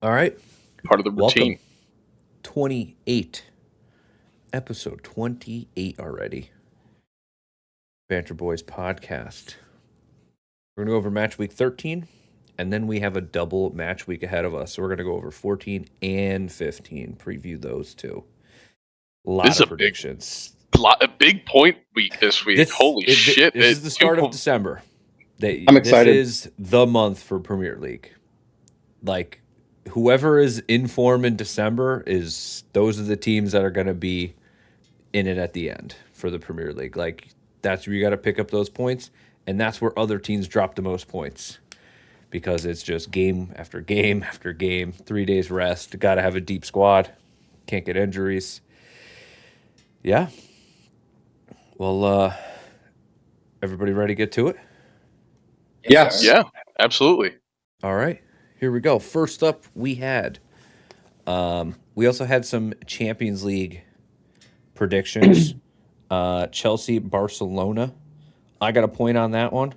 All right. Part of the routine. Welcome. 28. Episode 28 already. Banter Boyz podcast. We're going to go over match week 13, and then we have a double match week ahead of us. So we're going to go over 14 and 15, preview those two. A This lot is of a predictions. a big point week this week. Holy shit. This is the start of December. I'm excited. This is the month for Premier League. Like, whoever is in form in December those are the teams that are going to be in it at the end for the Premier League. Like, that's where you got to pick up those points, and that's where other teams drop the most points because it's just game after game after game, 3 days rest. Got to have a deep squad, can't get injuries. Yeah. Well, everybody ready to get to it? Yes. Yeah, absolutely. All right, here we go. First up, we also had some Champions League predictions. Chelsea, Barcelona. I got a point on that one.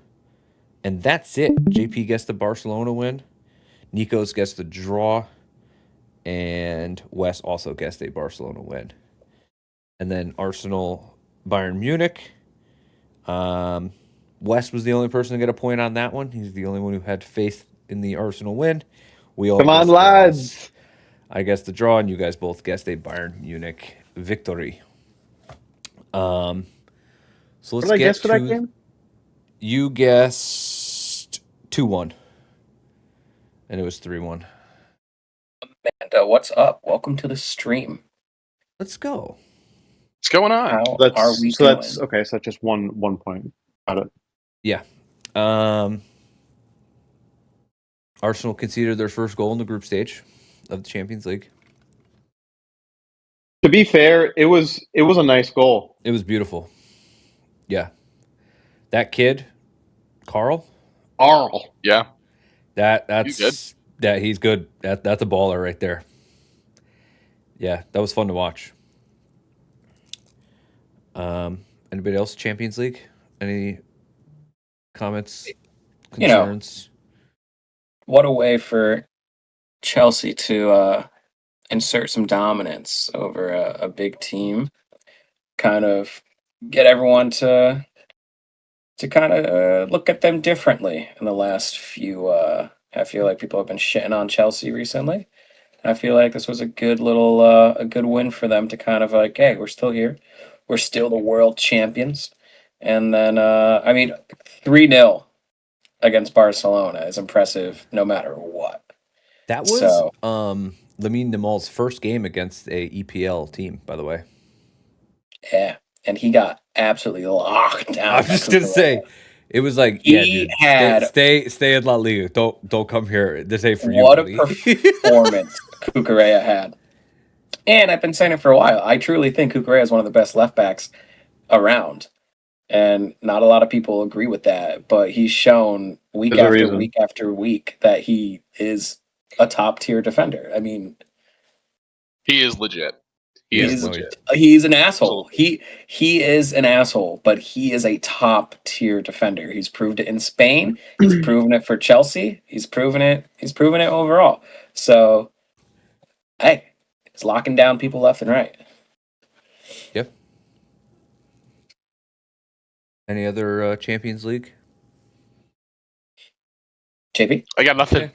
And that's it. JP gets the Barcelona win. Nikos gets the draw. And Wes also gets a Barcelona win. And then Arsenal, Bayern Munich. Wes was the only person to get a point on that one. He's the only one who had faith in the Arsenal win. We all Come on, guessed draws. lads. I guessed the draw, and you guys both guessed a Bayern Munich victory. So let's What did I get guess for that to- game? You guessed 2-1. And it was 3-1. Amanda, what's up? Welcome to the stream. Let's go. What's going on? How That's are we so doing? that's okay. So that's just one point. Got it. Yeah. Arsenal conceded their first goal in the group stage of the Champions League. To be fair, it was a nice goal. It was beautiful. Yeah. That kid, Carl, Arl. Yeah. that's He's good. he's good. That's a baller right there. Yeah, that was fun to watch. Anybody else Champions League? Any comments, You know, concerns? What a way for Chelsea to insert some dominance over a big team. Kind of get everyone to kind of look at them differently in the last few. I feel like people have been shitting on Chelsea recently. I feel like this was a good win for them to kind of like, hey, we're still here. We're still the world champions. And then, 3-0 against Barcelona is impressive no matter what. That was So- Lamine Yamal's first game against a EPL team, by the way. Yeah. And he got absolutely locked down. I was just gonna say, it was like, He yeah, dude, had- stay in La Liga. Don't come here. This ain't for you. What a buddy. performance Cucurella had. And I've been saying it for a while. I truly think Cucurella is one of the best left backs around. And not a lot of people agree with that, but he's shown week There's a after reason. week after week that he is a top tier defender. I mean, He is legit. He is He's- legit. he's an asshole. He is an asshole, but he is a top tier defender. He's proved it in Spain. He's proven it for Chelsea. He's proven it overall. So, hey, it's locking down people left and right. Yep. Any other Champions League? JP? I got nothing.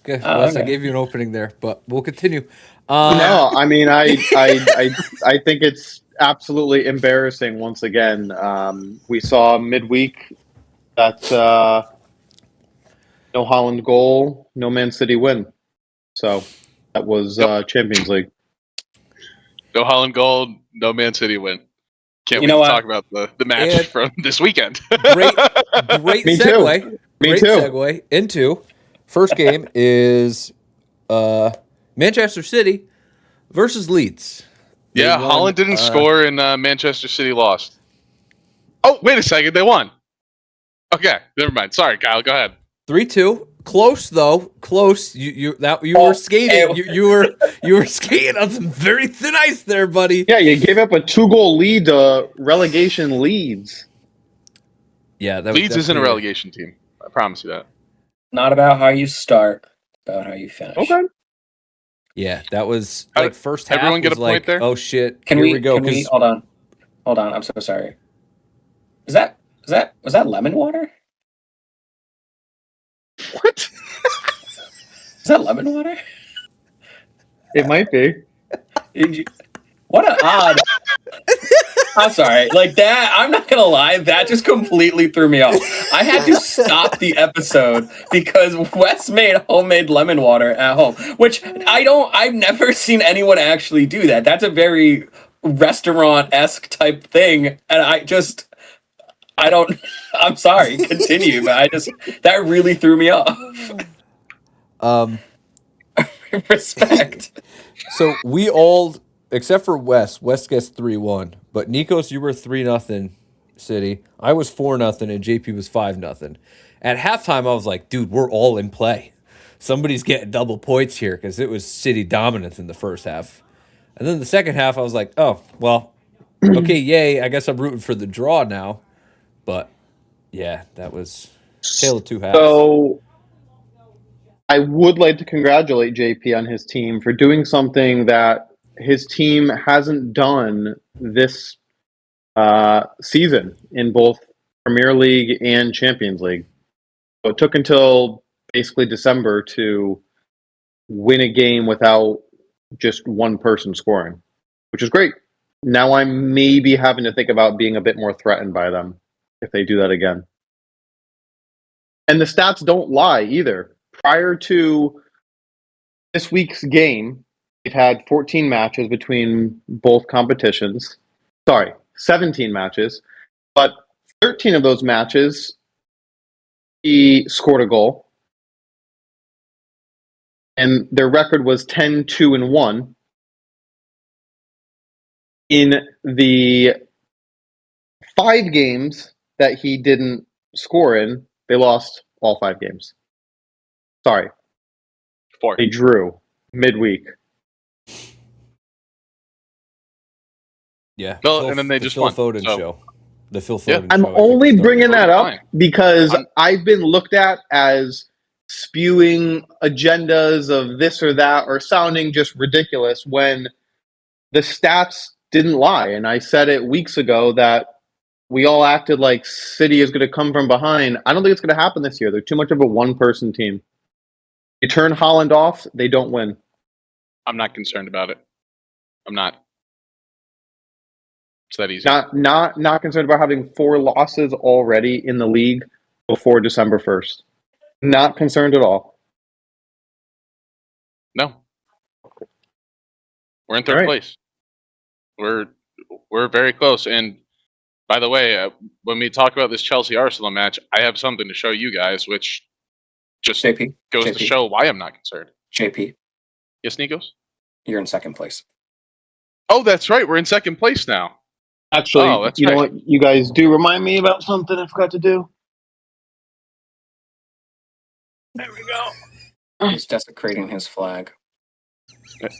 Okay, Oh, Wes, I okay. gave you an opening there, but we'll continue. No, I mean, I think it's absolutely embarrassing. Once again, we saw midweek that no Holland goal, no Man City win. So that was Champions League. No Holland gold, no Man City win. Can't You wait know to what? talk about the match And- from this weekend. Great Me too. segue. Me Great too. segue into first game is Manchester City versus Leeds. They Yeah, won, Holland didn't score and Manchester City lost. Oh, wait a second, they won. Okay, never mind. Sorry, Kyle, go ahead. 3-2. Close though. Close. You Oh, were skating. You were skating on some very thin ice there, buddy. Yeah, you gave up a 2-goal lead to relegation Leeds. Yeah, that was Leeds isn't a definitely- relegation team. I promise you that. Not about how you start, about how you finish. Okay. Yeah, that was How like did first half everyone get was a point like, there? oh shit, Can here we? we go. Can we? 'Cause Hold on. Hold on. I'm so sorry. Was that lemon water? What? Is that lemon water? It might be. What an odd. I'm sorry. Like that, I'm not gonna lie, that just completely threw me off. I had to stop the episode because Wes made homemade lemon water at home, which I've never seen anyone actually do that. That's a very restaurant-esque type thing. And I don't I'm sorry, continue, but that really threw me off. um, Respect. so we all, except for Wes gets 3-1, but Nikos, you were 3-0 City. I was 4-0, and JP was 5-0. At halftime, I was like, dude, we're all in play. Somebody's getting double points here because it was City dominance in the first half. And then the second half, I was like, oh, well, okay, yay. I guess I'm rooting for the draw now. But yeah, that was tale of two halves. So I would like to congratulate JP on his team for doing something that his team hasn't done this season in both Premier League and Champions League. So it took until basically December to win a game without just one person scoring, which is great. Now I'm maybe having to think about being a bit more threatened by them if they do that again. And the stats don't lie either. Prior to this week's game, they've had 14 matches between both competitions. Sorry, 17 matches. But 13 of those matches, he scored a goal. And their record was 10-2-1. In the 5 games that he didn't score in, they lost all 5 games. Sorry, 4. they drew midweek. Yeah. Phil, and then they the just Phil won, Foden so- show. The Phil Yeah. Foden I'm show. I think, only started. bringing that up Fine. because I'm- I've been looked at as spewing agendas of this or that or sounding just ridiculous when the stats didn't lie. And I said it weeks ago that we all acted like City is going to come from behind. I don't think it's going to happen this year. They're too much of a one-person team. You turn Holland off, they don't win. I'm not concerned about it. I'm not. It's that easy. Not concerned about having 4 losses already in the league before December 1st. Not concerned at all. No. We're in third All right. place. We're very close. And by the way, when we talk about this Chelsea Arsenal match, I have something to show you guys, which just JP. goes to JP. show why I'm not concerned. JP, Yes, Nikos? you're in second place. Oh, that's right. We're in second place now. Actually, Oh, that's you know right. what? You guys do remind me about something I forgot to do. There we go. He's desecrating his flag.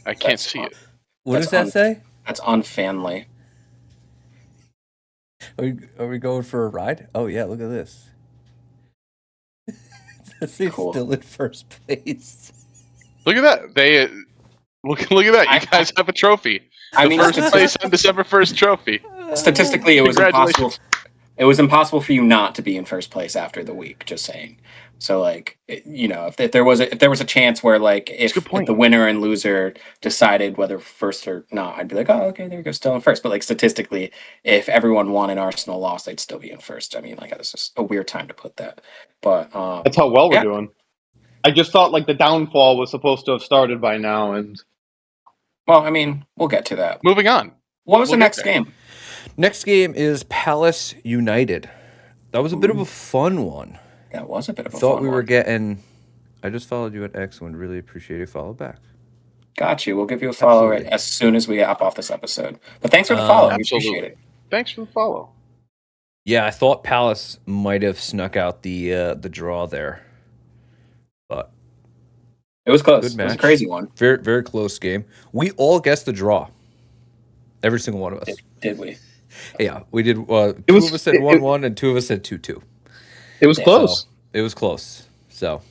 I can't That's see fine. it. What does that That's say? That's unfanly. Are we going for a ride? Oh yeah, look at this. They're Cool. still in first place. Look at that. They look at that. You guys have a trophy. I The mean, first place on December 1st trophy. statistically, it was Congratulations. impossible. It was impossible for you not to be in first place after the week. Just saying. So, like, if there was a chance where, like, if a good point. the winner and loser decided whether first or not, I'd be like, oh, okay, there you go, still in first. But like statistically, if everyone won and Arsenal lost, they'd still be in first. I mean, like, it's just a weird time to put that. But That's how well we're yeah. doing. I just thought like the downfall was supposed to have started by now, and Well, I mean, we'll get to that. Moving on. What was We'll the get next there. game? Next game is Palace United. That was a bit of a fun one. That was a bit of a Thought fun we were one. getting. I just followed you at X and would really appreciate a follow back. Got you. We'll give you a follow Absolutely. as soon as we hop off this episode. But thanks for the follow. We Absolutely. appreciate it. Thanks for the follow. Yeah, I thought Palace might have snuck out the draw there, but It was close. Good It was a match. crazy one. very very close game. We all guessed the draw. Every single one of us. Did we? Yeah, we did. Two was- of us said it- 1-1, and 2 of us said 2-2. it was Yeah. close. So it was close. So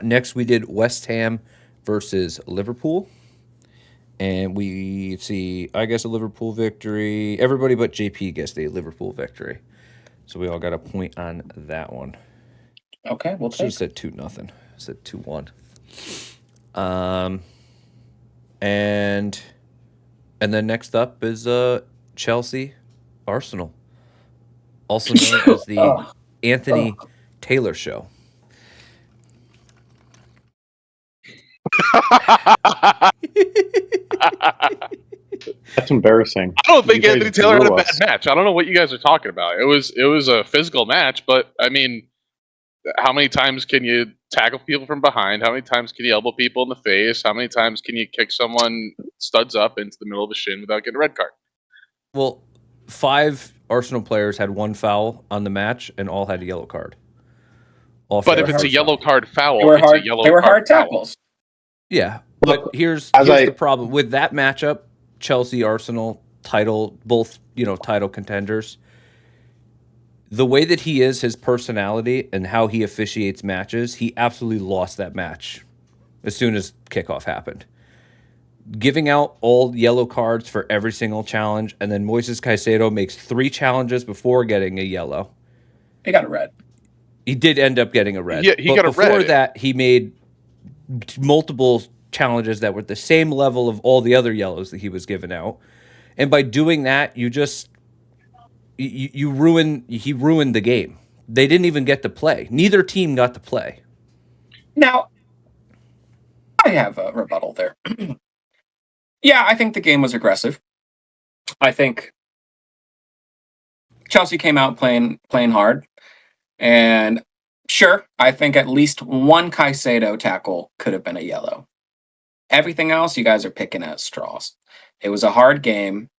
next we did West Ham versus Liverpool. And we see, I guess, a Liverpool victory. Everybody but JP gets the Liverpool victory. So we all got a point on that one. Okay, we'll Should take have said 2-0. Said 2-1. And then next up is Chelsea Arsenal, also known as the Anthony Taylor Show. That's embarrassing. I don't think You guys Anthony Taylor had a drew bad us. match. I don't know what you guys are talking about. It was a physical match, but I mean, how many times can you tackle people from behind? How many times can you elbow people in the face? How many times can you kick someone studs up into the middle of the shin without getting a red card? Well, 5 Arsenal players had 1 foul on the match, and all had a yellow card. All But for if their it's a first yellow foul. card foul, They were it's a hard. yellow They were card hard foul. tackles. Yeah, Look, but here's as the problem with that matchup: Chelsea, Arsenal, title, both title contenders. The way that he is, his personality, and how he officiates matches, he absolutely lost that match as soon as kickoff happened. Giving out all yellow cards for every single challenge, and then Moises Caicedo makes 3 challenges before getting a yellow. He got a red. He did end up getting a red. Yeah, he but got a before red. that, he made multiple challenges that were at the same level of all the other yellows that he was giving out. And by doing that, you just he ruined the game. They didn't even get to play. Neither team got to play. Now, I have a rebuttal there. Yeah, I think the game was aggressive. I think Chelsea came out playing hard. And sure, I think at least one Caicedo tackle could have been a yellow. Everything else, you guys are picking at straws. It was a hard game.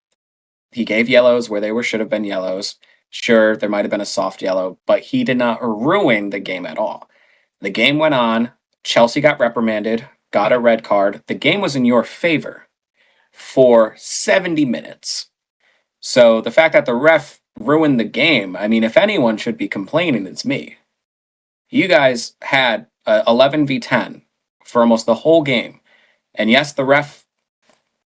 He gave yellows where they should have been yellows. Sure, there might have been a soft yellow, but he did not ruin the game at all. The game went on. Chelsea got reprimanded, got a red card. The game was in your favor for 70 minutes. So the fact that the ref ruined the game, I mean, if anyone should be complaining, it's me. You guys had 11v10 for almost the whole game. And yes, the ref,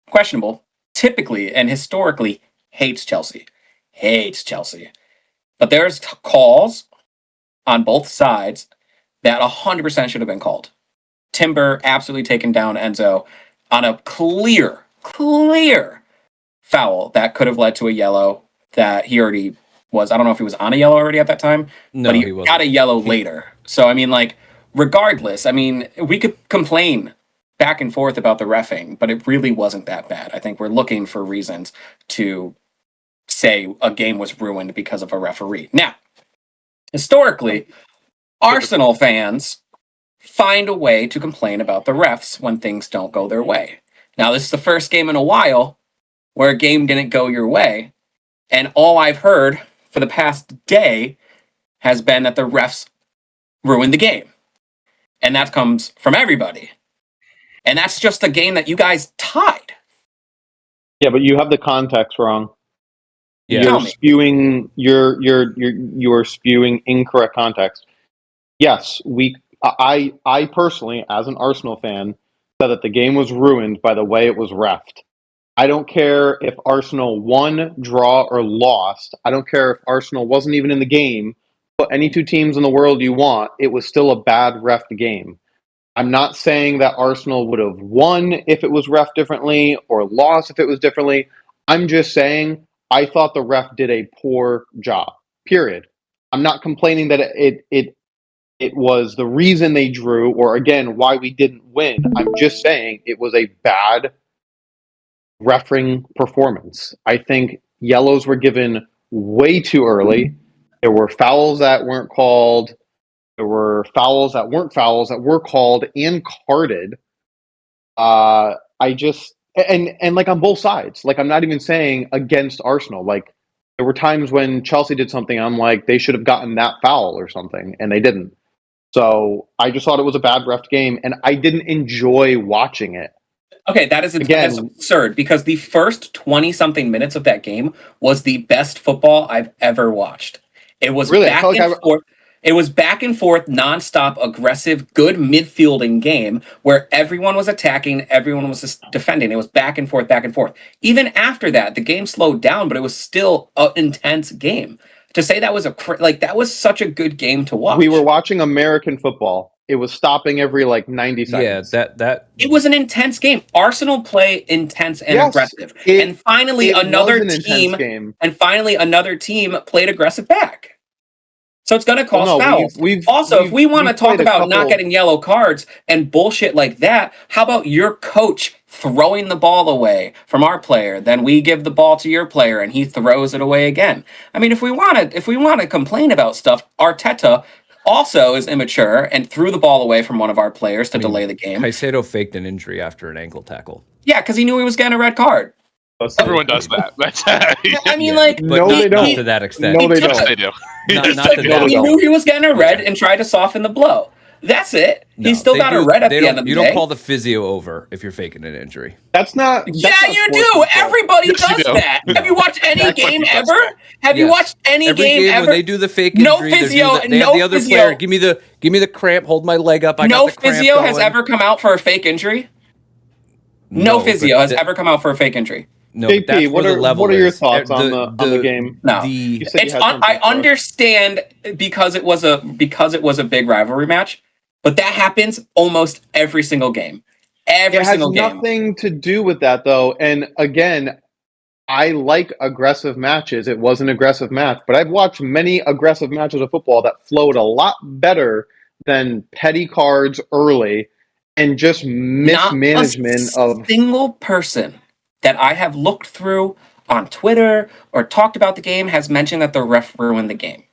questionable, typically and historically hates Chelsea. Hates Chelsea. But there's calls on both sides that 100% should have been called. Timber absolutely taken down Enzo on a clear foul that could have led to a yellow that he already was. I don't know if he was on a yellow already at that time, No, but he he wasn't. got a yellow later. So, I mean, like, regardless, I mean, we could complain back and forth about the reffing, but it really wasn't that bad. I think we're looking for reasons to say a game was ruined because of a referee. Now, historically, Arsenal fans find a way to complain about the refs when things don't go their way. Now, this is the first game in a while where a game didn't go your way, and all I've heard for the past day has been that the refs ruined the game. And that comes from everybody. And that's just a game that you guys tied. Yeah, but you have the context wrong. Yeah. You're Tell me. spewing you're spewing incorrect context. Yes, I personally, as an Arsenal fan, said that the game was ruined by the way it was reffed. I don't care if Arsenal won, draw, or lost. I don't care if Arsenal wasn't even in the game. Put any 2 teams in the world you want, it was still a bad reffed game. I'm not saying that Arsenal would have won if it was ref differently or lost if it was differently. I'm just saying I thought the ref did a poor job. Period. I'm not complaining that it was the reason they drew or again why we didn't win. I'm just saying it was a bad refereeing performance. I think yellows were given way too early. There were fouls that weren't called. There were fouls that weren't fouls that were called and carded. I just and like on both sides. Like I'm not even saying against Arsenal. Like there were times when Chelsea did something, I'm like they should have gotten that foul or something, and they didn't. So I just thought it was a bad ref game, and I didn't enjoy watching it. Okay, that's Again, absurd because the first 20-something minutes of that game was the best football I've ever watched. It was really, I back felt like and forth. It was back and forth, nonstop, aggressive, good midfielding game where everyone was attacking, everyone was just defending. It was back and forth, back and forth. Even after that, the game slowed down, but it was still an intense game. To say that was that was such a good game to watch. We were watching American football. It was stopping every 90 seconds. Yeah, that it was an intense game. Arsenal play intense and Yes, aggressive. And finally it was another an intense team game. and finally another team played aggressive back. So it's going to cause fouls. If we want to talk about not getting yellow cards and bullshit like that, how about your coach throwing the ball away from our player? Then we give the ball to your player and he throws it away again. I mean, if we want to complain about stuff, Arteta also is immature and threw the ball away from one of our players to delay the game. Caicedo faked an injury after an ankle tackle. Yeah, because he knew he was getting a red card. Everyone does that. That's I mean, but they don't. Not to that extent. No, they yes, don't. they do. Not to that He level. knew he was getting a red and tried to soften the blow. That's it. No, He still they got a do- red at they the don't- end of the You day. don't call the physio over if you're faking an injury. That's not. Yeah, not you sports do. control. Everybody Yes, you does do. that. Have you watched any That's what game he does ever? that. Have you Yes. watched any Every game game ever? when they do the fake No injury, physio- they have no the other physio- player. Give me the cramp. Hold my leg up. I No got the cramp physio has going. ever come out for a fake injury. No physio but has ever come out for a fake injury. No, JP, that's what where the are- level what are your is. thoughts on the game? No. The You said you It's had something I for us. understand because it was a big rivalry match, but that happens almost every single game. Every It has single game. nothing to do with that, though. And again, I like aggressive matches. It was an aggressive match, but I've watched many aggressive matches of football that flowed a lot better than petty cards early and just mismanagement Not a of. single person that I have looked through on Twitter or talked about the game has mentioned that the ref ruined the game.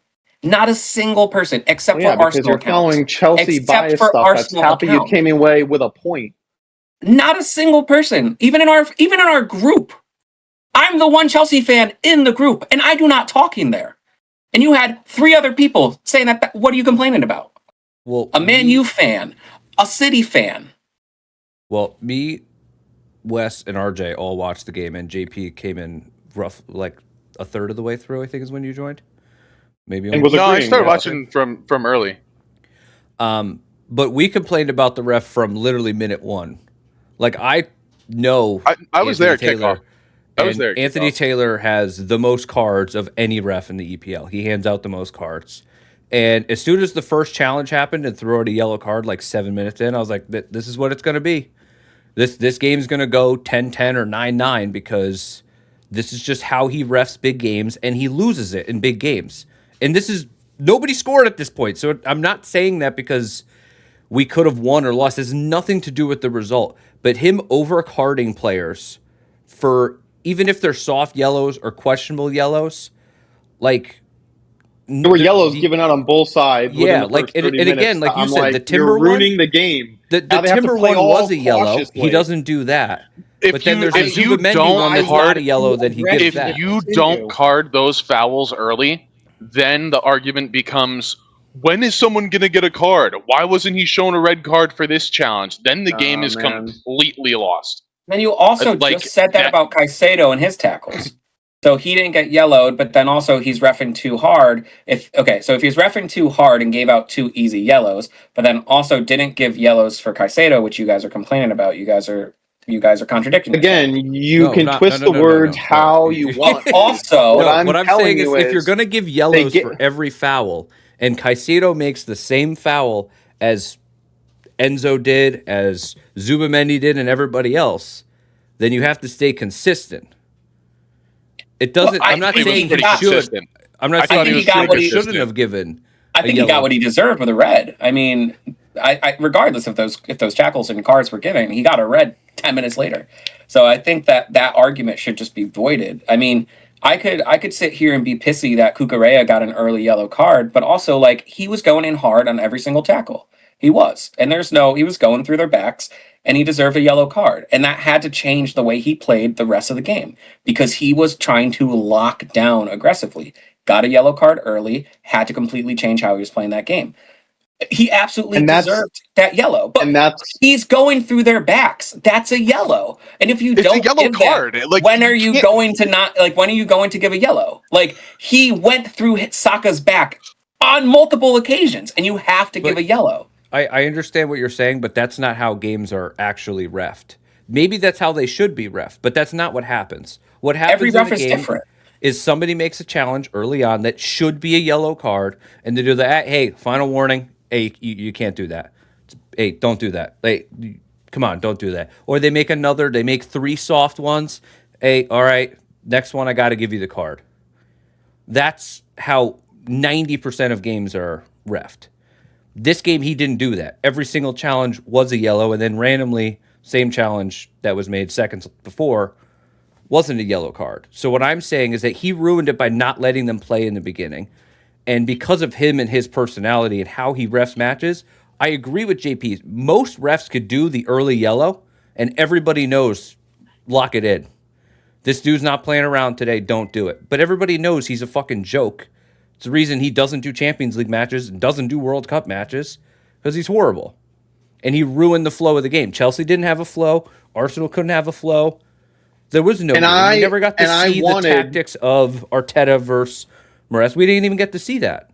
Not a single person, except Yeah, for because Arsenal you're following accounts. Chelsea Except bias for stuff. Arsenal That's happy you accounts. came away with a point. Not a single person, even in our group. I'm the one Chelsea fan in the group, and I do not talk in there. And you had 3 other people saying that. What are you complaining about? well, A Man U fan, a City fan. Well, me, Wes, and RJ all watched the game, and JP came in rough, like a third of the way through. I think is when you joined. Maybe. And was No, I agreeing, started yeah. watching from early. But we complained about the ref from literally minute 1. Like I know, I was there at Anthony Taylor, kickoff. I was and there at Anthony kickoff. Taylor has the most cards of any ref in the EPL. He hands out the most cards. And as soon as the first challenge happened and threw out a yellow card like 7 minutes in, I was like, this is what it's going to be. This game's going to go 10-10 or 9-9 because this is just how he refs big games, and he loses it in big games. And this is nobody scored at this point. So I'm not saying that because we could have won or lost. It has nothing to do with the result. But him overcarding players for even if they're soft yellows or questionable yellows, like There were yellows given out on both sides. Yeah, within the like first and 30 again, minutes. like you I'm said, the Timber you're ruining one, the game. the Now they have to Timber play one all was a yellow. cautiously. He doesn't do that. If But then you- there's a if you Zubamendi don't one that's card- not a yellow that he gives If that. you Continue. don't card those fouls early, then the argument becomes, when is someone going to get a card? Why wasn't he shown a red card for this challenge? Then the game is man. completely lost. And you also Like, just said that yeah. about Caicedo and his tackles. So he didn't get yellowed, but then also he's reffing too hard. So if he's reffing too hard and gave out 2 easy yellows, but then also didn't give yellows for Caicedo, which you guys are complaining about, you guys are contradicting yourself. Again, you No, can not- twist no, no, the no, no, words no. how No. you want. Also, What I'm What I'm telling saying is, you if you're is going to give yellows get- for every foul, and Caicedo makes the same foul as Enzo did, as Zubamendi did, and everybody else, then you have to stay consistent. It doesn't. Well, I'm not I think saying he he pretty got- should. consistent. I'm not I saying thought he he was should pretty or shouldn't consistent. have given. I think a he got yellow. what he deserved with a red. I mean, I regardless if those tackles and cards were given, he got a red 10 minutes later. So I think that argument should just be voided. I mean, I could sit here and be pissy that Cucurella got an early yellow card, but also like he was going in hard on every single tackle. He was. And he was going through their backs and he deserved a yellow card. And that had to change the way he played the rest of the game because he was trying to lock down aggressively. Got a yellow card early, had to completely change how he was playing that game. He absolutely And that's- deserved that yellow. But and that's he's going through their backs. That's a yellow. And if you It's don't a yellow give card. that, Like, when are you can't- going to not like when are you going to give a yellow? Like he went through Saka's back on multiple occasions, and you have to give a yellow. I understand what you're saying, but that's not how games are actually reffed. Maybe that's how they should be reffed, but that's not what happens. What happens Every in ref the is game different. is somebody makes a challenge early on that should be a yellow card, and they do that. Hey, final warning. Hey, you can't do that. Hey, don't do that. Hey, come on, don't do that. Or they make 3 soft ones. Hey, all right, next one, I got to give you the card. That's how 90% of games are reffed. This game, he didn't do that. Every single challenge was a yellow, and then randomly, same challenge that was made seconds before wasn't a yellow card. So what I'm saying is that he ruined it by not letting them play in the beginning. And because of him and his personality and how he refs matches, I agree with JP. Most refs could do the early yellow, and everybody knows, lock it in. This dude's not playing around today, don't do it. But everybody knows he's a fucking joke. It's the reason he doesn't do Champions League matches and doesn't do World Cup matches, because he's horrible. And he ruined the flow of the game. Chelsea didn't have a flow. Arsenal couldn't have a flow. There was no game. We never got to see the tactics of Arteta versus Moraes. We didn't even get to see that.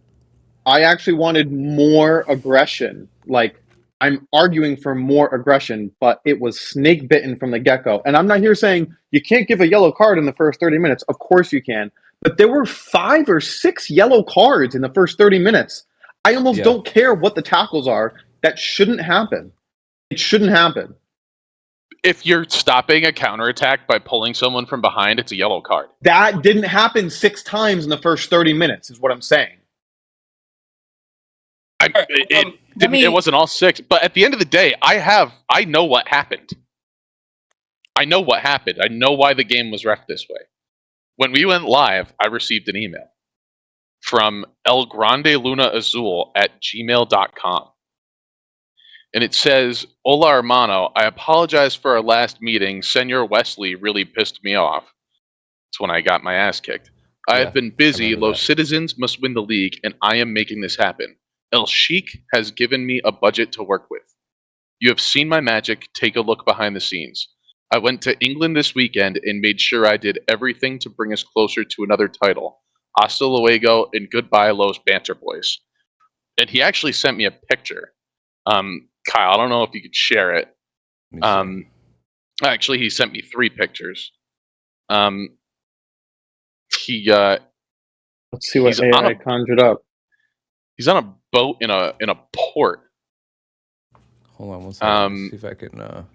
I actually wanted more aggression. Like, I'm arguing for more aggression, but it was snake bitten from the get-go. And I'm not here saying you can't give a yellow card in the first 30 minutes. Of course you can. But there were 5 or 6 yellow cards in the first 30 minutes. I almost don't care what the tackles are. That shouldn't happen. It shouldn't happen. If you're stopping a counterattack by pulling someone from behind, it's a yellow card. That didn't happen 6 times in the first 30 minutes, is what I'm saying. It wasn't all 6, but at the end of the day, I know what happened. I know what happened. I know why the game was ref this way. When we went live, I received an email from elgrandelunaazul@gmail.com. And it says, "Hola hermano, I apologize for our last meeting. Senor Wesley really pissed me off." It's when I got my ass kicked. I have been busy. Los citizens must win the league, and I am making this happen. El Sheikh has given me a budget to work with. You have seen my magic. Take a look behind the scenes. I went to England this weekend and made sure I did everything to bring us closer to another title. Hasta luego and goodbye, Los Banter Boyz. And he actually sent me a picture. Kyle, I don't know if you could share it. Actually, he sent me 3 pictures. Let's see what AI conjured up. He's on a boat in a port. Hold on one second. Let's see if I can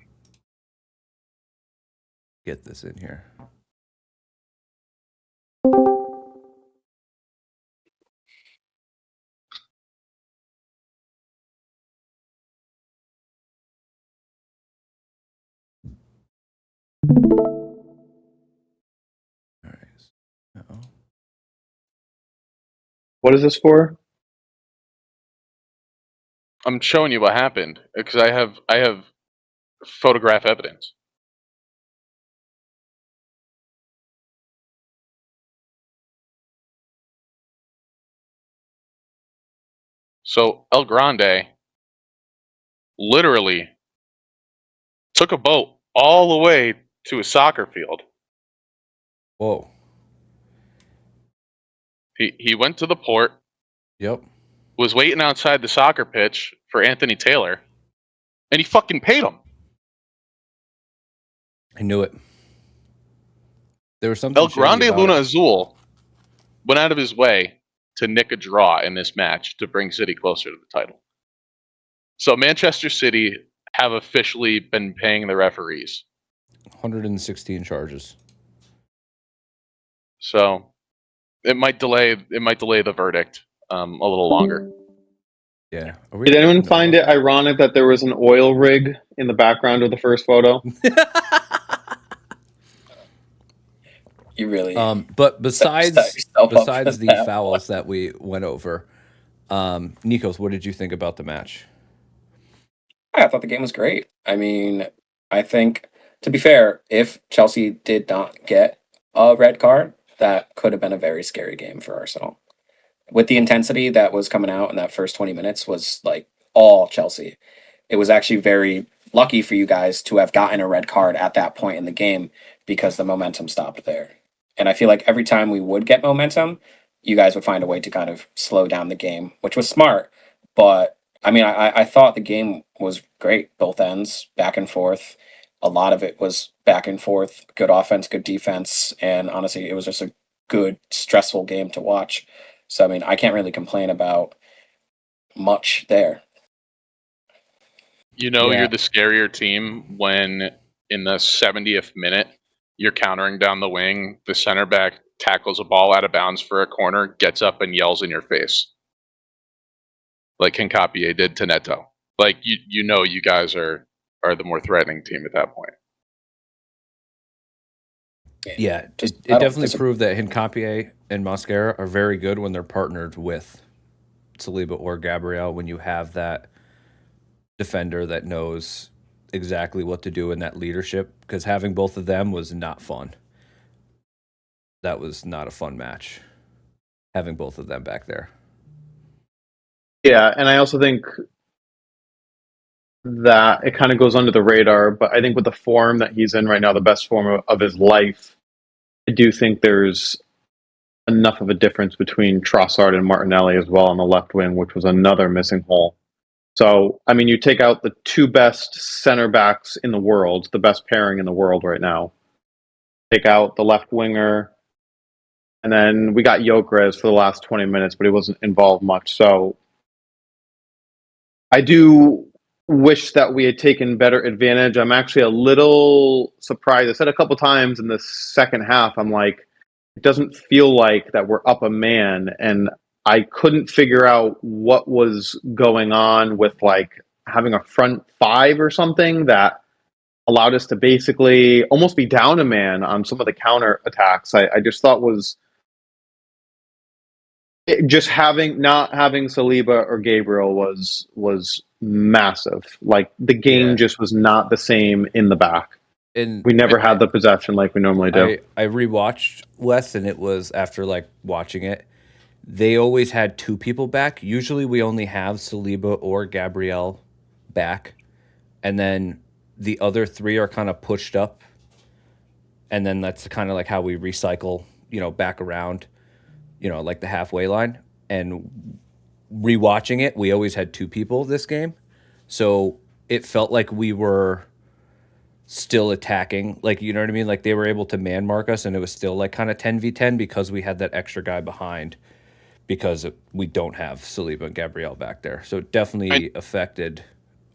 get this in here. All right. What is this for? I'm showing you what happened because I have photograph evidence. So El Grande literally took a boat all the way to a soccer field. Whoa. He went to the port. Yep. Was waiting outside the soccer pitch for Anthony Taylor, and he fucking paid him. I knew it. There was something. El Grande Luna Azul went out of his way to nick a draw in this match to bring City closer to the title. So Manchester City have officially been paying the referees 116 charges. So it might delay the verdict a little longer. Yeah. Did anyone find it ironic that there was an oil rig in the background of the first photo? You really. But besides the fouls that we went over, Nikos, what did you think about the match? I thought the game was great. I mean, I think, to be fair, if Chelsea did not get a red card, that could have been a very scary game for Arsenal. With the intensity that was coming out in that first 20 minutes was like all Chelsea. It was actually very lucky for you guys to have gotten a red card at that point in the game because the momentum stopped there. And I feel like every time we would get momentum, you guys would find a way to kind of slow down the game, which was smart. But I mean, I thought the game was great, both ends, back and forth. A lot of it was back and forth, good offense, good defense, and honestly, it was just a good, stressful game to watch. So I mean, I can't really complain about much there. You know, Yeah. you're the scarier team when in the 70th minute you're countering down the wing, the center back tackles a ball out of bounds for a corner, gets up and yells in your face, like Hincapié did to Neto. Like you know, you guys are the more threatening team at that point. Yeah, Just- it I don't definitely disagree. proved that Hincapié and Mosquera are very good when they're partnered with Saliba or Gabriel, when you have that defender that knows exactly what to do in that leadership, because having both of them was not fun. That was not a fun match, having both of them back there. Yeah, and I also think that it kind of goes under the radar, but I think with the form that he's in right now, the best form of his life, I do think there's enough of a difference between Trossard and Martinelli as well on the left wing, which was another missing hole. So, I mean, you take out the two best center backs in the world, the best pairing in the world right now, take out the left winger, and then we got Gyökeres for the last 20 minutes, but he wasn't involved much. So I do wish that we had taken better advantage. I'm actually a little surprised. I said a couple times in the second half, I'm like, it doesn't feel like that we're up a man. And I couldn't figure out what was going on with like having a front five or something that allowed us to basically almost be down a man on some of the counter attacks. I just thought was just not having Saliba or Gabriel was massive. Like the game Yeah. just was not the same in the back. And We never had the possession like we normally do. I rewatched Wes, and it was after like watching it. They always had two people back. Usually we only have Saliba or Gabrielle back, and then the other three are kind of pushed up, and then that's kind of like how we recycle, back around, like the halfway line. And rewatching it, we always had two people this game, so it felt like we were still attacking, like, you know what I mean? Like they were able to man mark us, and it was still like kind of 10v10 because we had that extra guy behind, because we don't have Saliba and Gabrielle back there. So it definitely affected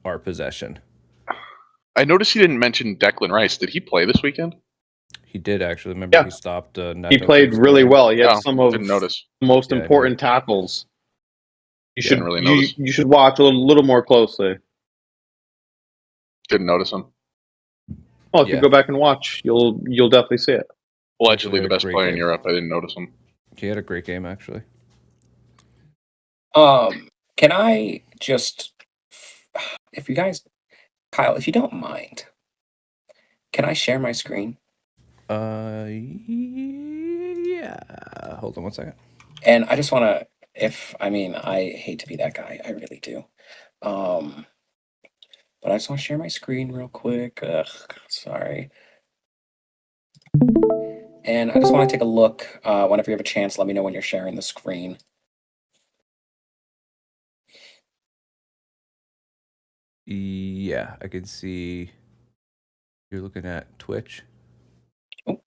our possession. I noticed you didn't mention Declan Rice. Did he play this weekend? He did actually. Remember, Yeah. he stopped Neto He played from really scoring? well. He had Oh, some of didn't notice. the most Yeah, I important tackles. You should Didn't really notice. you should watch a little more closely. Didn't notice him. Well, if you Yeah. go back and watch, you'll definitely see it. Allegedly had the a best great player in game. Europe. I didn't notice him. He had a great game, actually. Can I just, if you guys, Kyle, if you don't mind, can I share my screen? Yeah. Hold on one second. And I just want to, I hate to be that guy. I really do. But I just want to share my screen real quick. Ugh, sorry. And I just want to take a look. Whenever you have a chance, let me know when you're sharing the screen. Yeah, I can see you're looking at Twitch. Oh.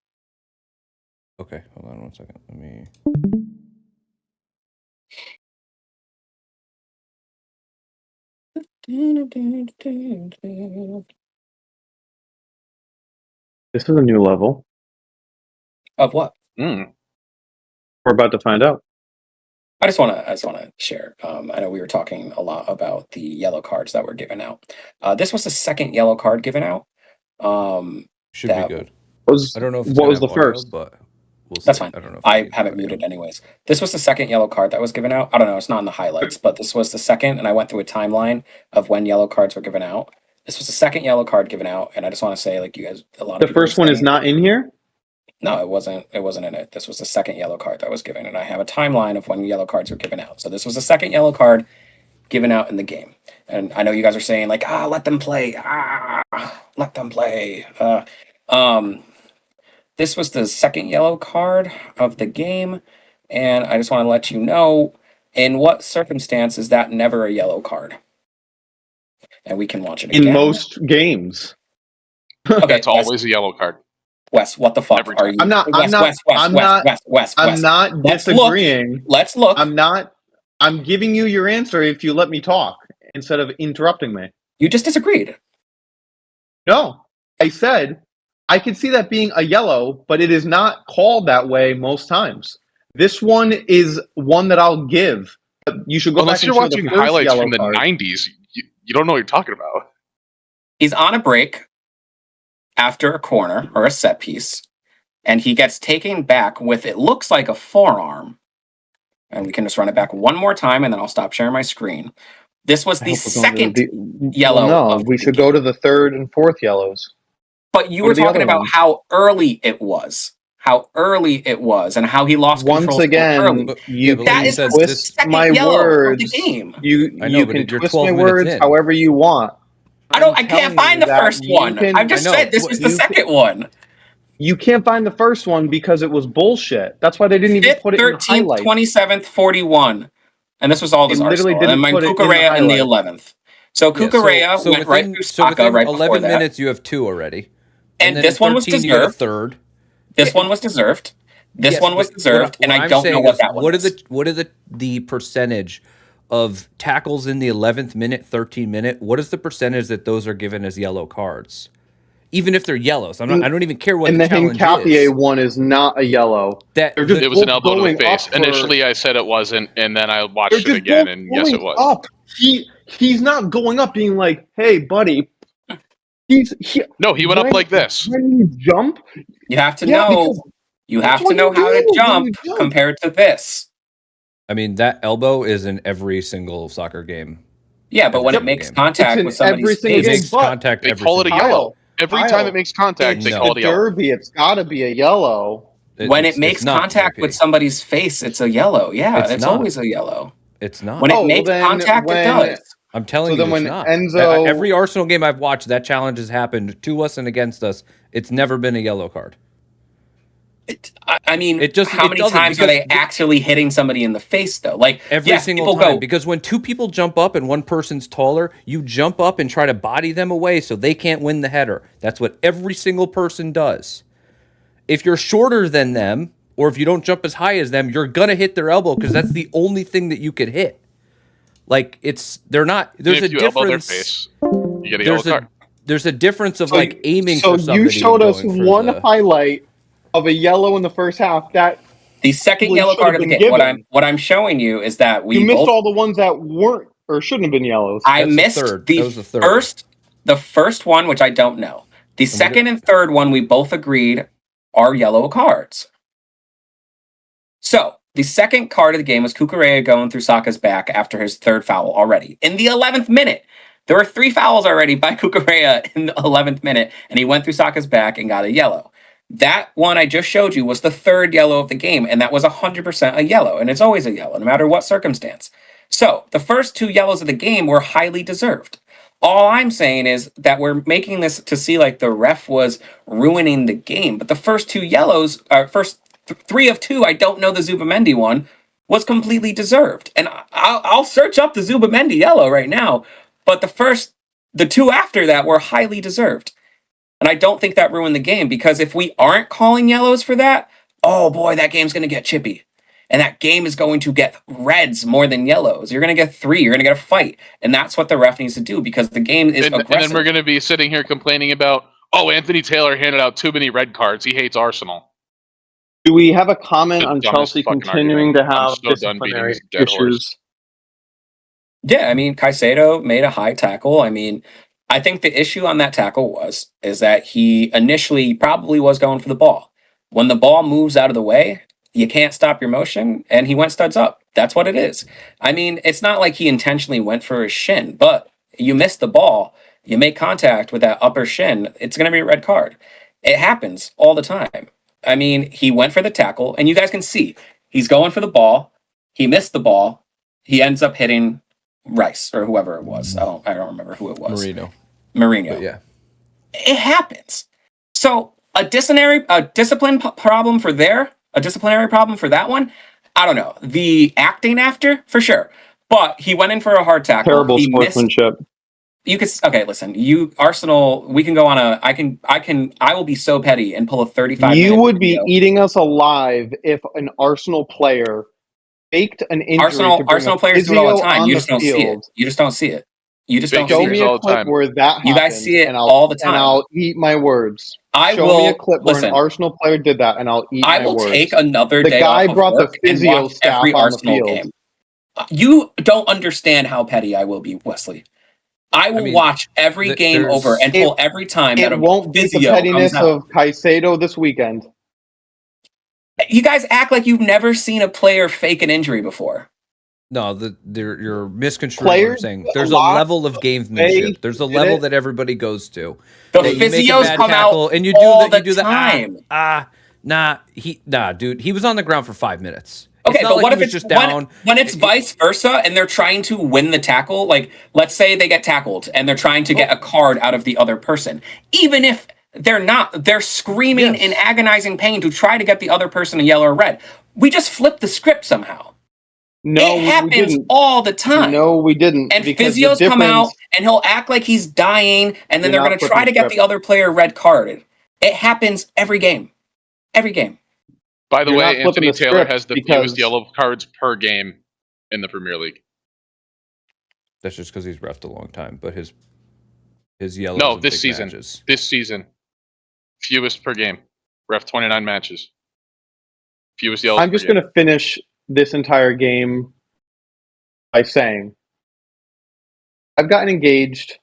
Okay, hold on one second. Let me. This is a new level. Of what? Mm. We're about to find out. I just want to share. I know we were talking a lot about the yellow cards that were given out. This was the second yellow card given out. Should that- be good. Was I don't know if it's what gonna was the have audio, first? but we'll see. That's fine. I don't know if I need have it audio. muted anyways. This was the second yellow card that was given out. I don't know. It's not in the highlights, but this was the second, and I went through a timeline of when yellow cards were given out. This was the second yellow card given out, and I just want to say, like, you guys, a lot of The people were first one is saying- not in here. No, it wasn't. It wasn't in it. This was the second yellow card that was given, and I have a timeline of when yellow cards were given out. So this was the second yellow card given out in the game. And I know you guys are saying like, let them play. Let them play. This was the second yellow card of the game. and I just want to let you know in what circumstance is that never a yellow card. And we can watch it again. In most games. Okay, That's always a yellow card. Wes, what the fuck Every are time. you? I'm not Wes. disagreeing. Let's look. I'm giving you your answer if you let me talk instead of interrupting me. You just disagreed. No, I said I could see that being a yellow, but it is not called that way most times. This one is one that I'll give. But you should go Unless back you're and show watching the first highlights yellow from the card. 90s, you don't know what you're talking about. He's on a break after a corner or a set piece, and he gets taken back with it looks like a forearm. And we can just run it back one more time, and then I'll stop sharing my screen. This was the second yellow. Well, no, we should go to the third and fourth yellows. But you were talking about how early it was. And how he lost control. Once again, you that is twist my words. Of the game. You can twist my words however you want. I can't find the first one. I've just said this is the second one. You can't find the first one because it was bullshit. That's why they didn't even put it in the highlights. 27th, 41. And this was all this Arsenal. And then Kukurea in the 11th. So Kukurea went right through Saka right 11 minutes, you have 2 already. And this one was deserved. Third. This one was deserved. This one was deserved, and I don't know what that one is. What are the percentage of tackles in the 11th minute, 13th minute? What is the percentage that those are given as yellow cards? Even if they're yellows, I don't even care what the challenge is. And the Hincapié one is not a yellow. It was an elbow to the face. Initially, I said it wasn't, and then I watched it again, and yes, it was. Up. He's not going up being like, "Hey, buddy." No, he went up like this. When you jump, you have to know. You have to know how to jump compared to this. I mean, that elbow is in every single soccer game. Yeah, but when it makes contact with somebody's face, it makes contact. They call it a yellow. Every time it makes contact, they call it a yellow. Derby, it's got to be a yellow. When it makes contact with somebody's face, it's a yellow. Yeah, it's always a yellow. It's not. When it makes contact, it does. I'm telling you, it's not. Every Arsenal game I've watched, that challenge has happened to us and against us. It's never been a yellow card. How many times are they actually hitting somebody in the face, though? Like every single time. Because when 2 people jump up and one person's taller, you jump up and try to body them away so they can't win the header. That's what every single person does. If you're shorter than them, or if you don't jump as high as them, you're gonna hit their elbow because that's the only thing that you could hit. Like they're not. There's a difference. Elbow their face, you get a yellow card. There's a difference of aiming for somebody. So you showed us one highlight of a yellow in the first half. That the second yellow card of the game. What I'm showing you is that you missed all the ones that weren't or shouldn't have been yellows. I missed the first one, which I don't know. The second and third one we both agreed are yellow cards. So the second card of the game was Kukurea going through Saka's back after his third foul already. In the 11th minute, there were 3 fouls already by Kukurea in the 11th minute, and he went through Saka's back and got a yellow. That one I just showed you was the third yellow of the game, and that was 100% a yellow, and it's always a yellow, no matter what circumstance. So the first 2 yellows of the game were highly deserved. All I'm saying is that we're making this to see like the ref was ruining the game, but the first 2 yellows, first 3 of 2, I don't know the Zubamendi one, was completely deserved. And I'll search up the Zubamendi yellow right now, but the 2 after that were highly deserved. And I don't think that ruined the game, because if we aren't calling yellows for that, oh boy, that game's going to get chippy. And that game is going to get reds more than yellows. You're going to get 3. You're going to get a fight. And that's what the ref needs to do, because the game is aggressive. And then we're going to be sitting here complaining about, Anthony Taylor handed out too many red cards. He hates Arsenal. Do we have a comment on Chelsea continuing to have disciplinary issues? Yeah, I mean, Caicedo made a high tackle. I mean, I think the issue on that tackle is that he initially probably was going for the ball. When the ball moves out of the way, you can't stop your motion, and he went studs up. That's what it is. I mean, it's not like he intentionally went for his shin, but you miss the ball, you make contact with that upper shin, it's going to be a red card. It happens all the time. I mean, he went for the tackle, and you guys can see he's going for the ball. He missed the ball. He ends up hitting Rice or whoever it was. I don't remember who it was. Mourinho. But yeah, it happens. So a disciplinary problem for that one. I don't know. The acting after, for sure. But he went in for a hard tackle. Terrible He missed. sportsmanship. You could listen. You Arsenal. We can go on a. I will be so petty and pull a 35. You would be eating us alive if an Arsenal player faked an injury. Arsenal players do it all the time. You just don't see it. You just don't see it. You just don't show see me it. a clip where that happens. You guys see it and all the time. And I'll eat my words. Show me a clip where an Arsenal player did that, and I'll eat my words. I will take another day off. The guy brought the physio and watch staff every on Arsenal the field. game. You don't understand how petty I will be, Wesley. I will watch every game over and pull every time that a won't be the pettiness of Caicedo this weekend. You guys act like you've never seen a player fake an injury before. No, you're misconstruing what I'm saying. There's a level of gamesmanship. There's a level that everybody goes to. The physios come out and you all do the time. Dude. He was on the ground for 5 minutes. Okay, but what if it's just down? When it's vice versa and they're trying to win the tackle? Like, let's say they get tackled and they're trying to get a card out of the other person. Even if they're not, they're screaming in agonizing pain to try to get the other person a yellow or red. We just flip the script somehow. No, it happens all the time. No, we didn't. And physios come out and he'll act like he's dying, and then they're going to try to get the other player red carded. It happens every game. Every game. By the way, Anthony Taylor has the fewest yellow cards per game in the Premier League. That's just because he's refed a long time, but his yellows. No, this season. Matches. This season, fewest per game. Ref 29 matches. Fewest yellows. I'm just going to finish this entire game by saying I've gotten engaged.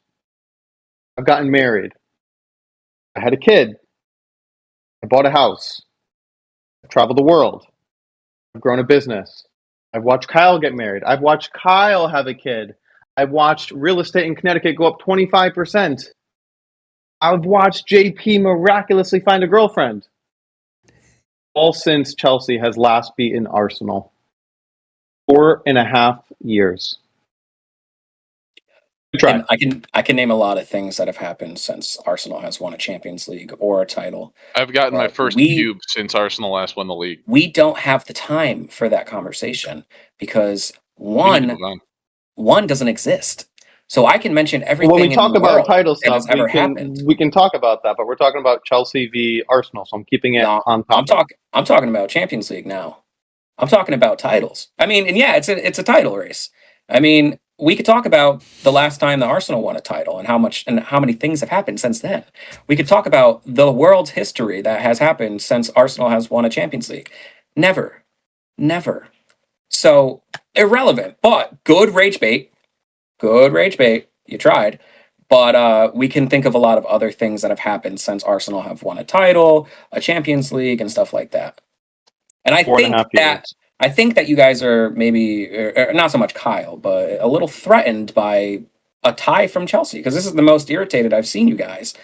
I've gotten married. I had a kid. I bought a house. I've traveled the world. I've grown a business. I've watched Kyle get married. I've watched Kyle have a kid. I've watched real estate in Connecticut go up 25%. I've watched JP miraculously find a girlfriend. All since Chelsea has last beaten Arsenal. 4.5 years. And I can name a lot of things that have happened since Arsenal has won a Champions League or a title. I've gotten my first cube since Arsenal last won the league. We don't have the time for that conversation because one doesn't exist. So I can mention everything. When we talk about title stuff, happened. We can talk about that, but we're talking about Chelsea v Arsenal, so I'm keeping it on top. I'm talking about Champions League now. I'm talking about titles. I mean, and yeah, it's a title race. I mean, we could talk about the last time the Arsenal won a title and how many things have happened since then. We could talk about the world's history that has happened since Arsenal has won a Champions League. Never. So irrelevant, but good rage bait. You tried. But we can think of a lot of other things that have happened since Arsenal have won a title, a Champions League, and stuff like that. And I think that you guys are maybe, or not so much Kyle, but a little threatened by a tie from Chelsea, because this is the most irritated I've seen you guys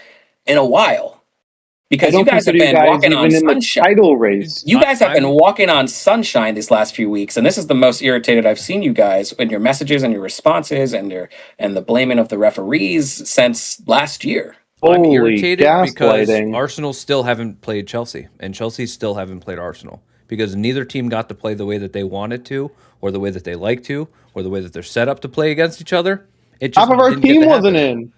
in a while. Because you guys have been walking on sunshine. Title race. You guys have been walking on sunshine these last few weeks, and this is the most irritated I've seen you guys in your messages and your responses and the blaming of the referees since last year. I'm irritated because Arsenal still haven't played Chelsea, and Chelsea still haven't played Arsenal. Because neither team got to play the way that they wanted to, or the way that they like to, or the way that they're set up to play against each other. It just half of our team wasn't in.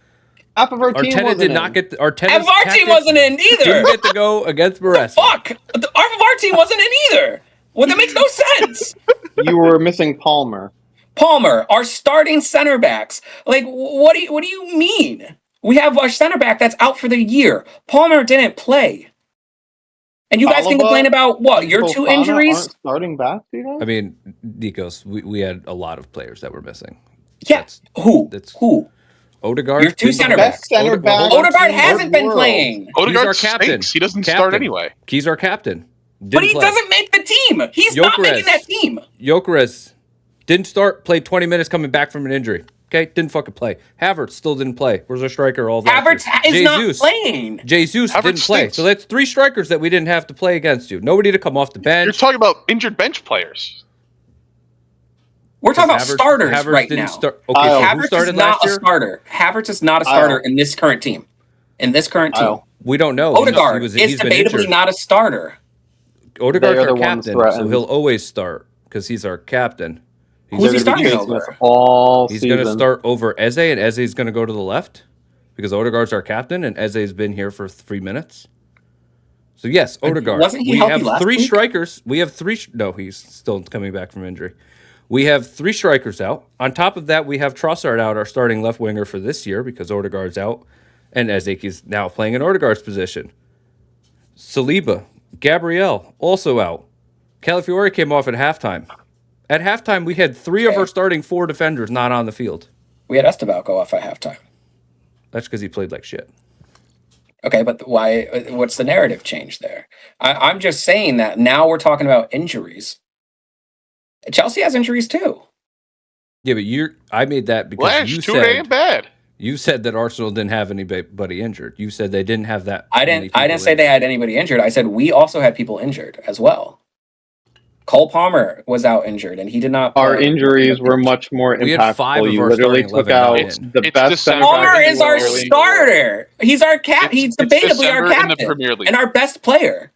Half of our team wasn't did not get. Half of our team wasn't in either. Didn't get to go against Maresca. Fuck! Half of our team wasn't in either. Well, that makes no sense. You were missing Palmer. Our starting center backs. Like, what do you mean? We have our center back that's out for the year. Palmer didn't play. And you guys can complain about what? Your two injuries? Starting back, you know? I mean, Nikos, we had a lot of players that were missing. Yeah. Who? Odegaard. Your two center backs. Odegaard hasn't been playing. Odegaard stinks. He doesn't start anyway. He's our captain. But he doesn't make the team. He's not making that team. Gyökeres didn't start, played 20 minutes coming back from an injury. Okay, didn't fucking play. Havertz still didn't play. Where's our striker? Havertz is not playing. Jesus didn't play. So that's 3 strikers that we didn't have to play against you. Nobody to come off the bench. You're talking about injured bench players. We're talking about starters right now. Havertz is not a starter. Havertz is not a starter in this current team. We don't know. Odegaard is debatably not a starter. Odegaard's our captain, so he'll always start. because he's our captain. Who's he They're gonna be starting chasing us over? all He's season. going to start over Eze, and Eze's going to go to the left because Odegaard's our captain, and Eze's been here for 3 minutes. So yes, Odegaard. Wasn't he we healthy have last three week? strikers. We have three. No, he's still coming back from injury. We have 3 strikers out. On top of that, we have Trossard out, our starting left winger for this year because Odegaard's out, and Ezek is now playing in Odegaard's position. Saliba, Gabriel also out. Calafiore came off at halftime. At halftime, we had 3 of our starting 4 defenders not on the field. We had Esteban go off at halftime. That's because he played like shit. Okay, but why? What's the narrative change there? I'm just saying that now we're talking about injuries. Chelsea has injuries too. Yeah, but I made that because Lash, you too said damn bad. you said that Arsenal didn't have anybody injured. You said they didn't have that. I many didn't. I people didn't say they injured. had anybody injured. I said we also had people injured as well. Cole Palmer was out injured, and he did not. Our play. injuries were much more We had 5 impactful. of You our literally starting took 11 out not the It's best center December back Palmer in is the our Premier League. starter. He's our cap. He's It's debatably our December in the captain Premier League. and our best player.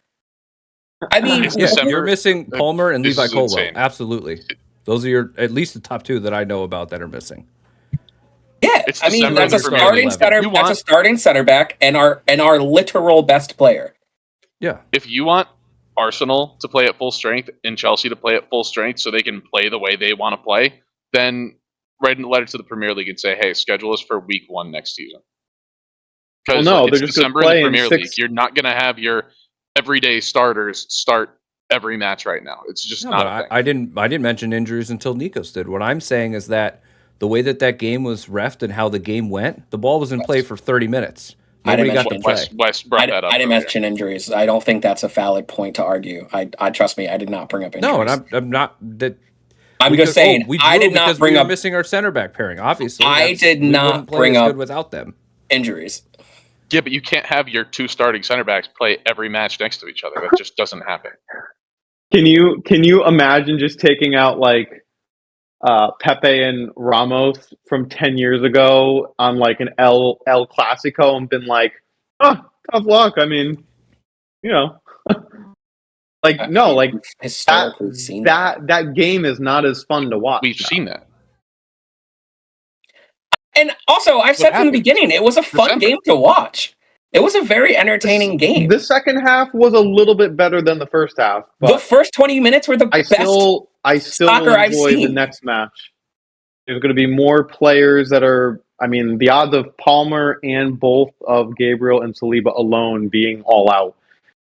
I mean, It's Yeah, December. you're missing Palmer and This Levi is Colwell. insane. Absolutely. Those are at least the top 2 that I know about that are missing. yeah. It's I mean, December that's in a the Premier starting League. center. You That's a want- starting center back and our literal best player. Yeah. If you want Arsenal to play at full strength and Chelsea to play at full strength so they can play the way they want to play, then write a letter to the Premier League and say, hey, schedule us for week 1 next season. Because Well, no, it's they're just gonna December in the play in Premier 6 League. You're not going to have your everyday starters start every match right now. It's just No, not but a thing. I didn't mention injuries until Nikos did. What I'm saying is that the way that game was reffed and how the game went, the ball was in play for 30 minutes. I Nobody didn't got to mention play. Wes brought that up. I didn't earlier. mention injuries. I don't think that's a valid point to argue. I trust me. I did not bring up injuries. No, and I'm not that. I'm we just could- saying. we I drew did not because bring we were up missing our center back pairing. Obviously, I did we not wouldn't play bring as up- good without them. injuries. Yeah, but you can't have your 2 starting center backs play every match next to each other. That just doesn't happen. Can you imagine just taking out like Pepe and Ramos from 10 years ago on like an El Clasico and been like, oh, tough luck. I mean, you know, like I no, mean, like we've historically seen that game is not as fun to watch. We've now. seen that. And also, I've said from the happened? beginning, it was a fun December. game to watch. It was a very entertaining game. The second half was a little bit better than the first half, The but first 20 minutes were the I best. still soccer I've enjoy the seen. next match. There's going to be more players that are. I mean, the odds of Palmer and both of Gabriel and Saliba alone being all out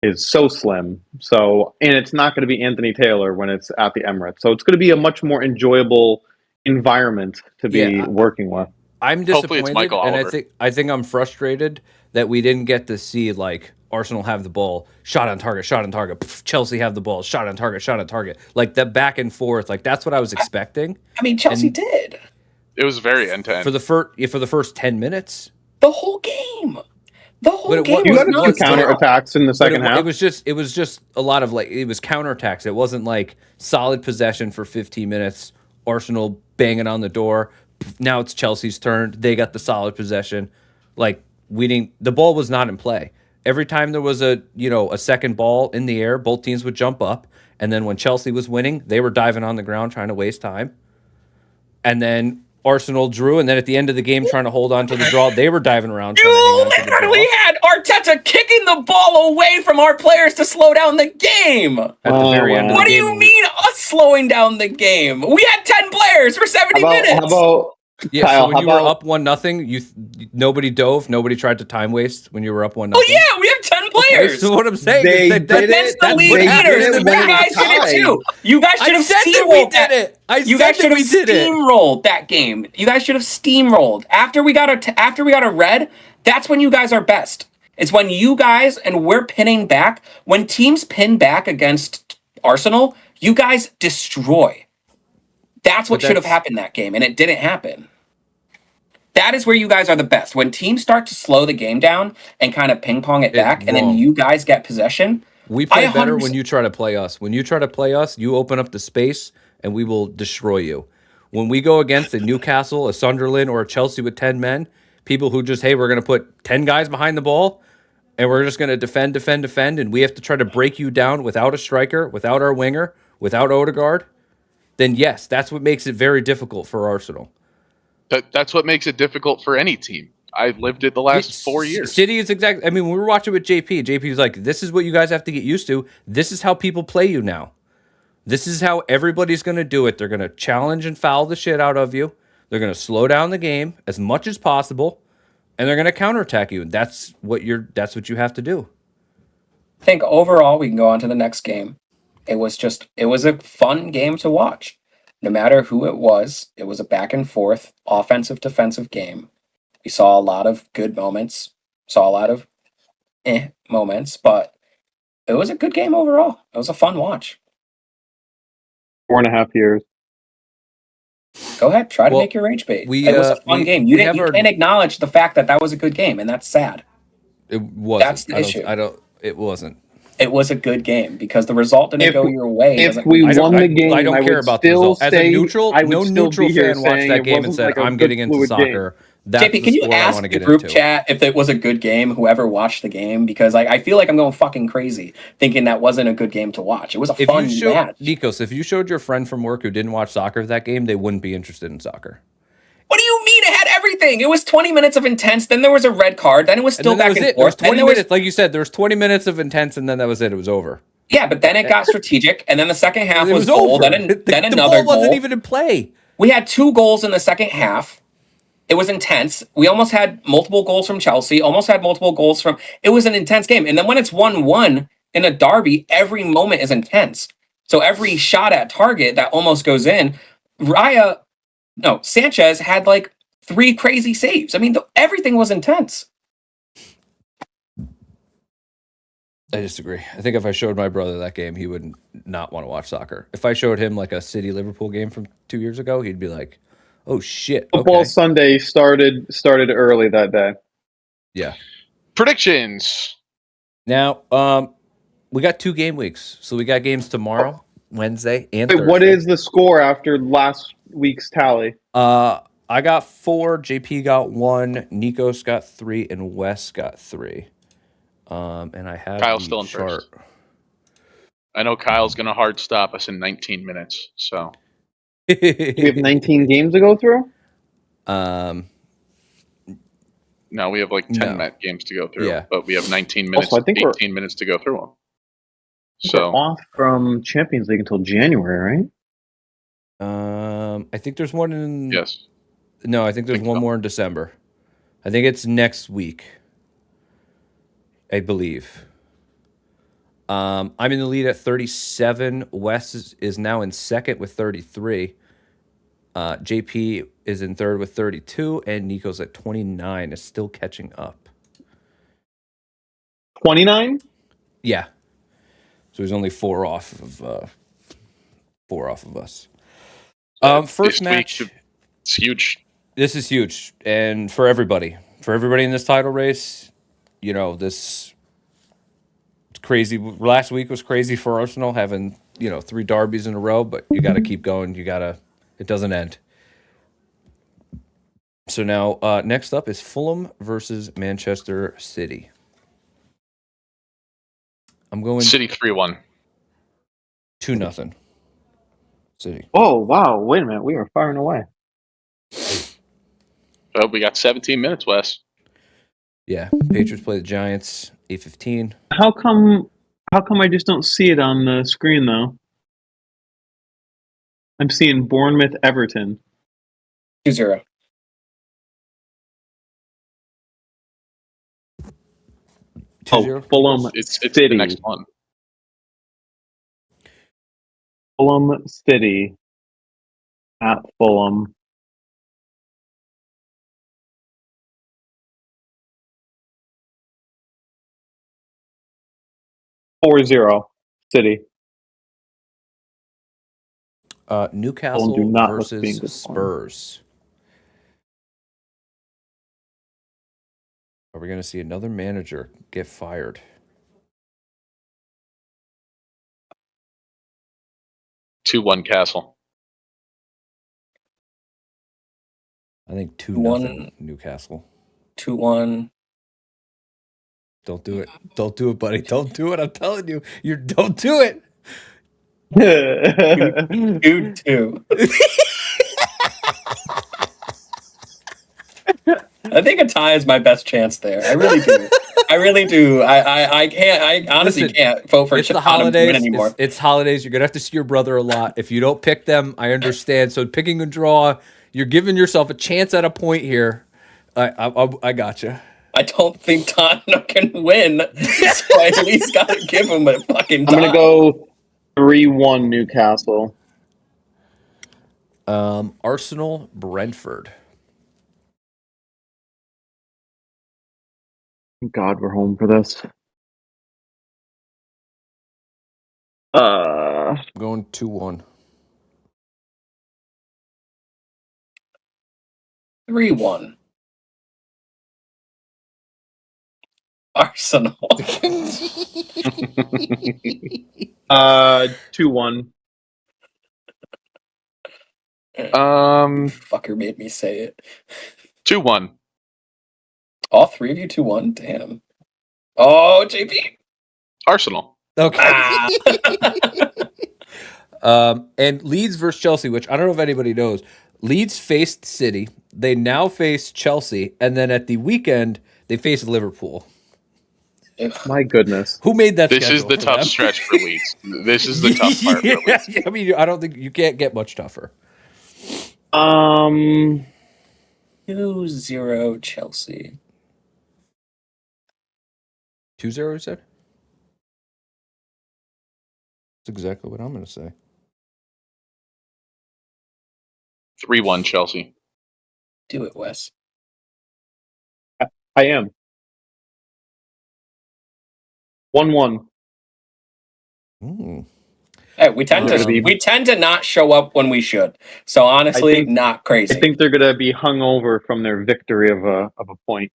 is so slim. So, and it's not going to be Anthony Taylor when it's at the Emirates. So it's going to be a much more enjoyable environment to be Yeah, working with. I'm Hopefully it's disappointed, Michael and Oliver. I think I'm frustrated that we didn't get to see like Arsenal have the ball, shot on target, pff, Chelsea have the ball, shot on target, like that back and forth. Like that's what I was expecting I mean, Chelsea And- did. It was very end-to-end. for the first 10 minutes. The whole game. The whole But it game wa- You was had a few nonstop. counterattacks in the But second half. it was just a lot of like it was counterattacks. It wasn't like solid possession for 15 minutes. Arsenal banging on the door. Now it's Chelsea's turn. They got the solid possession. Like the ball was not in play. Every time there was a second ball in the air, both teams would jump up. And then when Chelsea was winning, they were diving on the ground trying to waste time. And then Arsenal drew, and then at the end of the game, trying to hold on to the draw, they were diving around trying to hang You on to the draw. literally had Arteta kicking the ball away from our players to slow down the game. At the very end of the What do game, you mean us slowing down the game? We had 10 players for 70 minutes. How about Yeah, Kyle, so when how you were about- up 1-0, nobody dove, nobody tried to time waste when you were up 1-0. Oh yeah, we have 10 players. So what I'm saying They is that did Against it. the that's league what happened leaders, in the you when it guys was did it tied. too. You guys should I have said that we steamrolled did it. I You said guys that should have we did it. steamrolled that game. You guys should have steamrolled after we got a red. That's when you guys are best. It's when you guys and we're pinning back. When teams pin back against Arsenal, you guys destroy. That's what But should have that's- happened that game, and it didn't happen. That is where you guys are the best. When teams start to slow the game down and kind of ping pong it back, and then wrong. you guys get possession. We play I better 100% when you try to play us. When you try to play us, you open up the space and we will destroy you. When we go against a Newcastle, a Sunderland, or a Chelsea with 10 men, people who just, hey, we're going to put 10 guys behind the ball and we're just going to defend, and we have to try to break you down without a striker, without our winger, without Odegaard. then yes, that's what makes it very difficult for Arsenal. That's what makes it difficult for any team. I've lived it the last 4 years. City is exactly. I mean, when we were watching with JP, JP was like, "This is what you guys have to get used to. This is how people play you now. This is how everybody's going to do it. They're going to challenge and foul the shit out of you. They're going to slow down the game as much as possible, and they're going to counterattack you. That's what you have to do." I think overall we can go on to the next game. It was a fun game to watch. No matter who it was a back and forth offensive defensive game. We saw a lot of good moments, saw a lot of moments, but it was a good game overall. It was a fun watch. 4.5 years. Go ahead, try to make your rage bait. It was a fun game. You can't acknowledge the fact that was a good game, and that's sad. It wasn't. That's the issue. It wasn't. It was a good game because the result didn't go your way. If we won the game, I don't care about the result. As a neutral, no neutral fan watched that game and said, "I'm getting into soccer." JP, can you ask the group chat if it was a good game? Whoever watched the game, because I feel like I'm going fucking crazy thinking that wasn't a good game to watch. It was a fun match. Nikos, if you showed your friend from work who didn't watch soccer that game, they wouldn't be interested in soccer. What do you mean? It had everything. It was 20 minutes of intense. Then there was a red card. Then it was still back and forth. There was 20 minutes, like you said. There was 20 minutes of intense, and then that was it. It was over. Yeah, but then it got strategic, and then the second half was goal. Over. Then the another goal wasn't even in play. We had 2 goals in the second half. It was intense. We almost had multiple goals from Chelsea. Almost had multiple goals from. It was an intense game. And then when it's 1-1 in a derby, every moment is intense. So every shot at target that almost goes in, Sanchez had like 3 crazy saves. I mean, everything was intense. I disagree. I think if I showed my brother that game, he would not want to watch soccer. If I showed him like a City Liverpool game from 2 years ago, he'd be like, "Oh shit!" Football Sunday started early that day. Yeah. Predictions. Now, we got 2 game weeks, so we got games tomorrow, Wednesday, and Thursday. What is the score after last week's tally? I got 4. JP got 1. Nikos got 3, and Wes got 3. And I have Kyle's still in first. I know Kyle's going to hard stop us in 19 minutes. So we have 19 games to go through. No, we have like 10 games to go through. Yeah. But we have 19 minutes. Also, I think 18 minutes to go through them. So we're off from Champions League until January, right? I think there's one in. Yes. No, I think there's one more in December. I think it's next week. I believe. I'm in the lead at 37. Wes is now in second with 33. JP is in third with 32, and Nico's at 29. Is still catching up. 29? Yeah. So he's only 4 off of us. First match. It's huge. This is huge, and for everybody in this title race, this. Crazy. Last week was crazy for Arsenal having 3 derbies in a row, but you got to keep going. It doesn't end. So now next up is Fulham versus Manchester City. I'm going City 3-1. 2-0. City. Oh wow! Wait a minute, we are firing away. Oh, we got 17 minutes, Wes. Yeah, Patriots play the Giants 8:15. How come I just don't see it on the screen though? I'm seeing Bournemouth Everton. 2-0. Fulham it's City. The next one. Fulham City at Fulham. (4-0) City. Newcastle versus Spurs. Are we going to see another manager get fired? 2-1 Castle. I think 2-0 Newcastle. 2-1. Don't do it. Don't do it, buddy. Don't do it. I'm telling you. Don't do it. 2-2. I think a tie is my best chance there. I really do. I really do. I can't. I honestly Listen, can't vote for it's the Tottenham to win holidays. anymore. It's holidays. You're gonna have to see your brother a lot. If you don't pick them, I understand. So picking a draw, you're giving yourself a chance at a point here. I gotcha. I don't think Tottenham can win, so I at least got to give him a fucking tie. I'm gonna go 3-1 Newcastle. Arsenal, Brentford. Thank God we're home for this. I'm going 2-1. 3-1. Arsenal. 2-1. Fucker made me say it. 2-1. All three of you 2-1? Damn. Oh, JP. Arsenal. Okay. Ah. And Leeds versus Chelsea, which I don't know if anybody knows. Leeds faced City. They now face Chelsea, and then at the weekend they face Liverpool. My goodness. Who made that? This is the tough them? stretch for Leeds. This is the tough part for Leeds. I mean, I don't think you can't get much tougher. 2-0 Chelsea. 2-0, you said? That's exactly what I'm going to say. 3-1 Chelsea. Do it, Wes. I am. 1-1. Hey, we tend to not show up when we should. So honestly, not crazy. I think they're gonna be hungover from their victory of a point.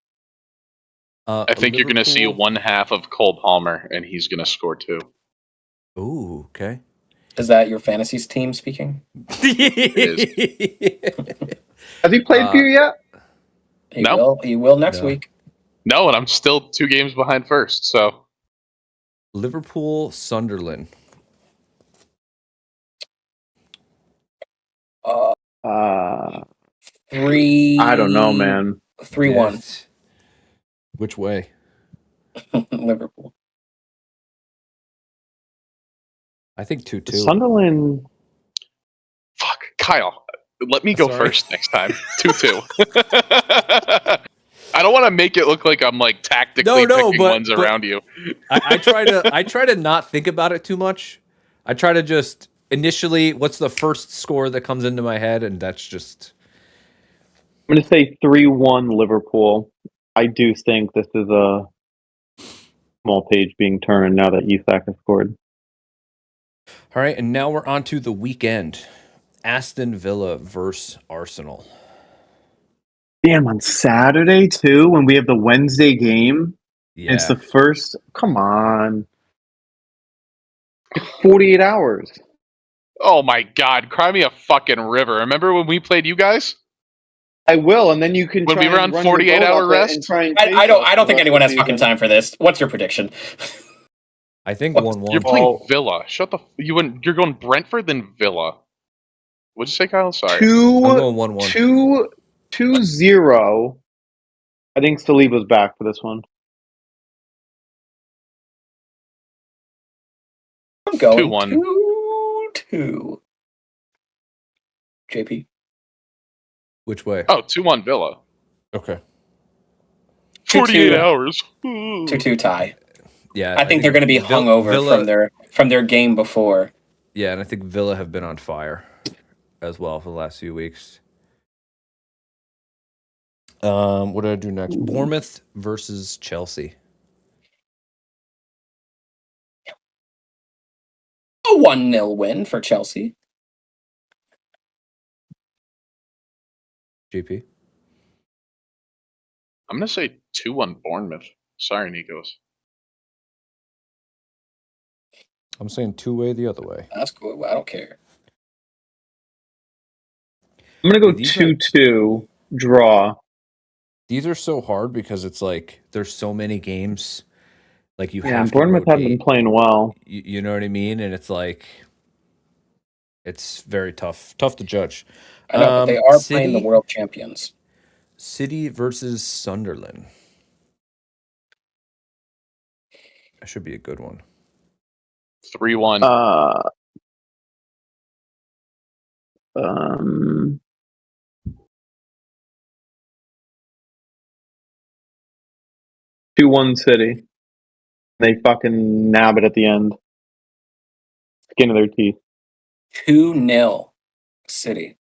I think you're going to see one half of Cole Palmer, and he's going to score 2. Ooh, okay. Is that your fantasies team speaking? Has he played for you yet? He will next week. No, and I'm still 2 games behind first. So Liverpool, Sunderland. 3. I don't know, man. 3-1. Which way? Liverpool. I think 2-2. Sunderland. fuck, Kyle. Let me go first next time. 2-2. I don't want to make it look like I'm like tactically picking ones around you. I try to not think about it too much. I try to just initially, what's the first score that comes into my head, and that's just. I'm going to say 3-1 Liverpool. I do think this is a small page being turned now that Isak has scored. All right, and now we're on to the weekend. Aston Villa versus Arsenal. Damn, on Saturday too, when we have the Wednesday game. Yeah. It's the first. Come on. 48 hours. Oh my God, cry me a fucking river. Remember when we played you guys? I will, and then you can when try we were on and 48-hour rest. and try and I don't think anyone has fucking time for this. What's your prediction? I think 1-1. You're playing Villa. Shut the. You're going Brentford then Villa. What'd you say, Kyle? Sorry. I'm going 1-1. 2-0. I think Saliba's back for this one. I'm going 2-1. 2-2. JP. Which way? Oh, 2-1 Villa. Okay. 48 hours. 2-2 tie. Yeah, I think they're going to be hungover from their game before. Yeah, and I think Villa have been on fire as well for the last few weeks. What did I do next? Bournemouth versus Chelsea. A 1-0 win for Chelsea. GP. I'm going to say 2-1 Bournemouth. Sorry, Nikos. I'm saying 2-way the other way. That's cool. I don't care. I'm going to go 2-2 draw. These are so hard because it's like there's so many games. Like you Yeah, have Bournemouth to haven't been playing well. You know what I mean? And it's like It's very tough to judge. I know, but they are playing the City world champions. City versus Sunderland. That should be a good one. 3-1. Um, 2-1 City. They fucking nab it at the end. Skin of their teeth. 2-0 City.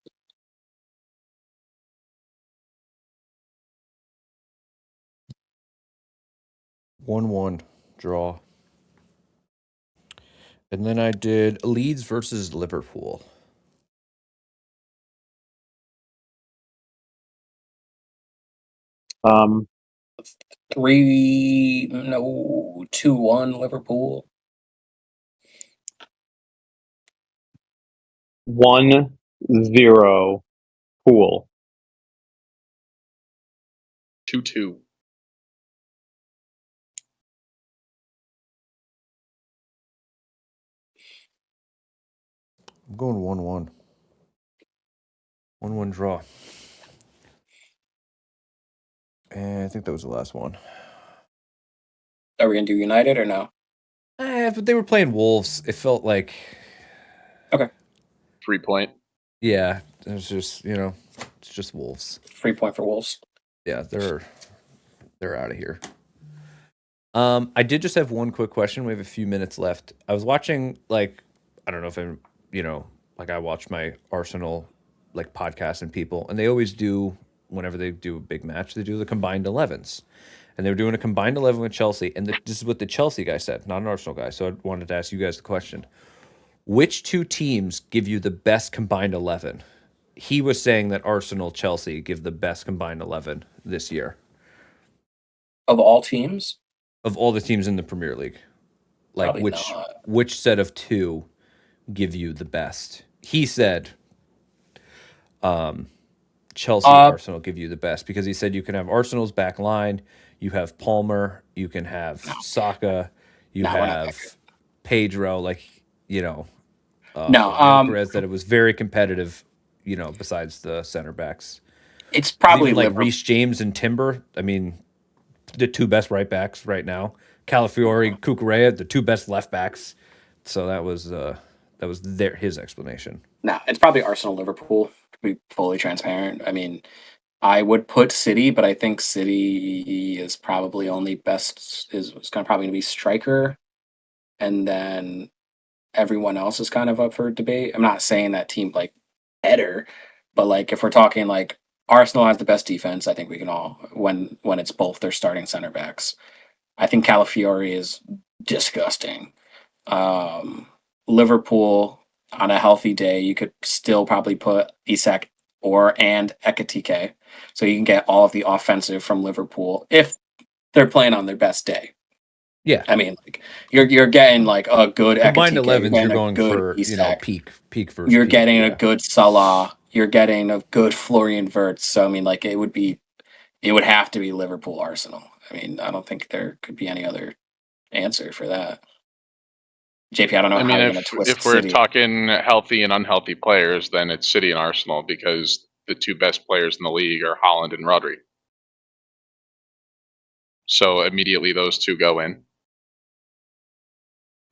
1-1 draw. And then I did Leeds versus Liverpool. Um, 2-1 Liverpool. 1-0 Pool. 2-2. I'm going 1-1. 1-1 draw. And I think that was the last one. Are we gonna do United or no? But they were playing Wolves. It felt like, 3-point. yeah, it was just, it's just Wolves. Free point for Wolves. Yeah, they're out of here. I did just have one quick question. We have a few minutes left. I was watching, I don't know if I'm, I watch my Arsenal podcasts and people, and they always do, whenever they do a big match, they do the combined 11s. And they were doing a combined 11 with Chelsea, and this is what the Chelsea guy said, not an Arsenal guy. So I wanted to ask you guys the question: which two teams give you the best combined 11? He was saying that Arsenal, Chelsea give the best combined 11 this year Of all teams? of all the teams in the Premier League. Probably not. Which set of two give you the best? He said Chelsea, Arsenal give you the best, because he said you can have Arsenal's back line, you have Palmer, you can have Saka, you have Pedro, Gyökeres, that it was very competitive, besides the center backs. It's probably even Reece James and Timber. I mean, the two best right backs right now. Calafiori, Cucurella, the two best left backs. So that was his explanation. No, it's probably Arsenal, Liverpool, to be fully transparent. I mean, I would put City, but I think City is probably only probably gonna be striker, and then everyone else is kind of up for debate. I'm not saying that team better, but if we're talking Arsenal has the best defense, I think we can all when it's both their starting center backs. I think Calafiori is disgusting. Liverpool, on a healthy day, you could still probably put Isak and Ekitike, so you can get all of the offensive from Liverpool if they're playing on their best day. Yeah, I mean, you're getting a good combined Ekitike, 11s. You're going for Isak, peak versus. You're peak, getting a good Salah. You're getting a good Florian Wirtz. So I mean, it would have to be Liverpool, Arsenal. I mean, I don't think there could be any other answer for that. JP, I don't know how you're going to twist if we're City. talking healthy and unhealthy players, then it's City and Arsenal, because the two best players in the league are Haaland and Rodri. So immediately those two go in.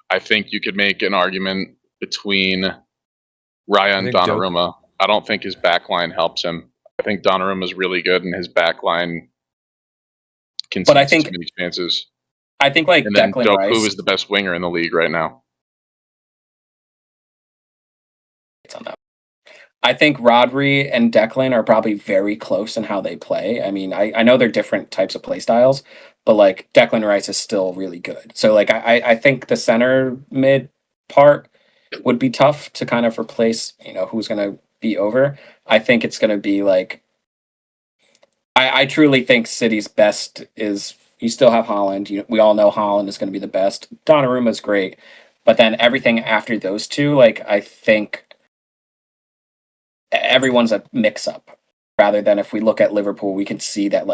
I think you could make an argument between Raya and Donnarumma. I don't think his backline helps him. I think Donnarumma's really good, and his backline concedes too many chances. I think and then Declan Doku Rice is the best winger in the league right now. On that. I think Rodri and Declan are probably very close in how they play. I mean, I know they're different types of play styles, but Declan Rice is still really good. So I think the center mid part would be tough to kind of replace, who's going to be over. I think it's going to be I truly think City's best is, you still have Haaland. We all know Haaland is going to be the best. Donnarumma's great. But then everything after those two, I think everyone's a mix-up, rather than if we look at Liverpool, we can see that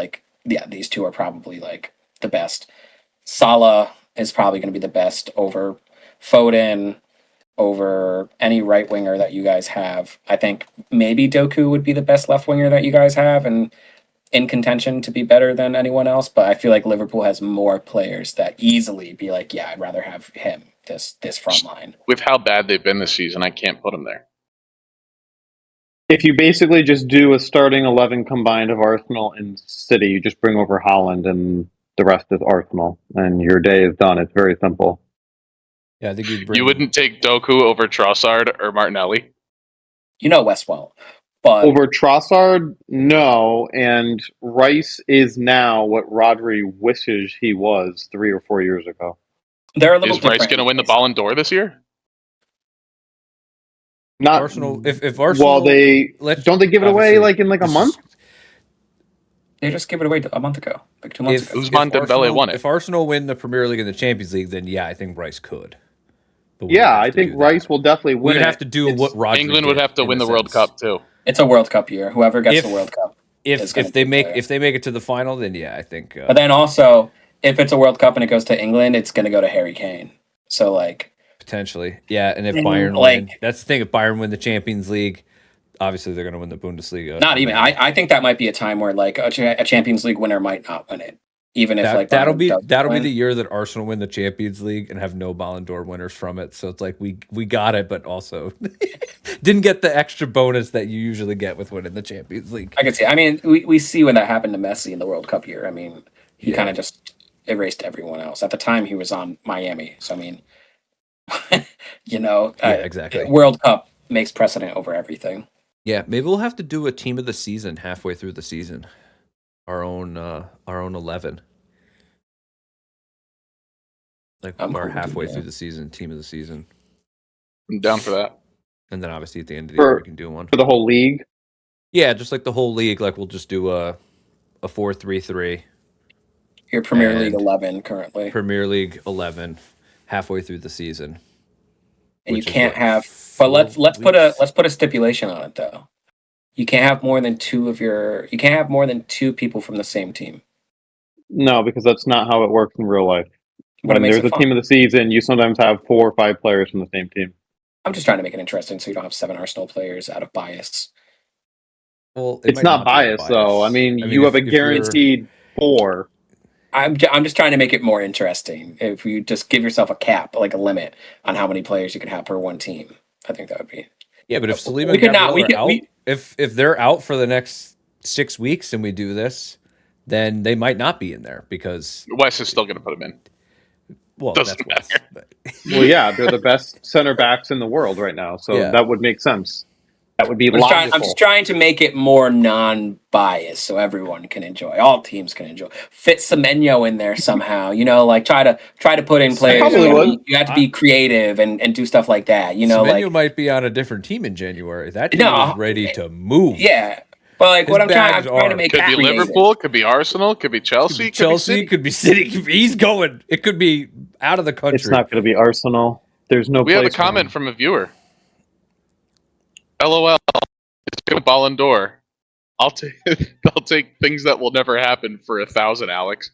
these two are probably the best. Salah is probably going to be the best over Foden. over any right winger that you guys have. I think maybe Doku would be the best left winger that you guys have, and in contention to be better than anyone else. But I feel like Liverpool has more players that easily be like, yeah, I'd rather have him this front line. With how bad they've been this season, I can't put them there. If you basically just do a starting 11 combined of Arsenal and City, you just bring over Holland and the rest is Arsenal, and your day is done. It's very simple. Yeah, I think you'd bring. You wouldn't take Doku over Trossard or Martinelli? You know West well, but Over Trossard, no, and Rice is now what Rodri wishes he was 3 or 4 years ago. they're a little Is Rice different. going to win the Ballon d'Or this year? Not Arsenal. If Arsenal, well, don't they give it away obviously, like in like a this month? They just gave it away a month ago, like 2 months If, ago. Ousmane if Dembele Arsenal- won it. If Arsenal win the Premier League and the Champions League, then yeah, I think Rice could. But we would Yeah, have I to think do that. Rice will definitely win. We'd it. have to do what Rodri England would did have to in win a the World sense. Cup too. It's a World Cup year. Whoever gets If- the World Cup. is If gonna if they be make better. if they make it to the final, then yeah, I think. But then also, if it's a World Cup and it goes to England, it's going to go to Harry Kane. So like, Potentially, yeah. And if Mm, Bayern like- win, that's the thing. If Bayern win the Champions League, obviously they're going to win the Bundesliga. not even. I think that might be a time where like a Champions League winner might not win it, even if like that'll Bayern be doesn't that'll be win. the year that Arsenal win the Champions League and have no Ballon d'Or winners from it. So it's like we got it, but also didn't get the extra bonus that you usually get with winning the Champions League. I can see. I mean, we see when that happened to Messi in the World Cup year. I mean, he Yeah. kind of just erased everyone else. At the time, he was on Miami. So I mean, Yeah, exactly. World Cup makes precedent over everything. Yeah, maybe we'll have to do a team of the season halfway through the season. Our own 11. Like I'm our cool with halfway that. through the season, team of the season. I'm down for that. And then obviously at the end of the year we can do one. for the whole league. Yeah, just like the whole league, like we'll just do a 4-3-3. Your Premier League And 11 currently, Premier League 11 halfway through the season. and you which is can't what, have. But let's 4 put a stipulation on it though. You can't have more than two of your. You can't have more than two people from the same team. No, because that's not how it works in real life. But it When makes there's it a fun. team of the season, you sometimes have 4 or 5 players from the same team. I'm just trying to make it interesting, so you don't have 7 Arsenal players out of bias. Well, it It's might not be biased, though. I mean, you have a if you're- guaranteed 4. I'm just trying to make it more interesting. If you just give yourself a cap, like a limit on how many players you can have per one team, I think that would be. Yeah, but if Saliba We and could not- we Gabriel are could- out, if they're out for the next 6 weeks and we do this, then they might not be in there because Wes is still going to put him in. well, Doesn't that's matter. West, but- Well, yeah, they're the best center backs in the world right now, so Yeah. that would make sense. That would be I'm logical. just trying to make it more non-biased so everyone can enjoy. All teams can enjoy. Fit Semenyo in there somehow. You know, like try to put in players. probably would. You have to be creative and do stuff like that. You know, Semenyo like might be on a different team in January. That team No, is ready to move. yeah. But like His what I'm bags trying to are- make Could that be creative. Liverpool, could be Arsenal, could be Chelsea, Chelsea could be City. could be City. He's going. It could be out of the country. It's not going to be Arsenal. There's no We have a place for comment them. from a viewer. LOL. It's going to Ballon d'Or. I'll take I'll take things that will never happen for 1,000, Alex.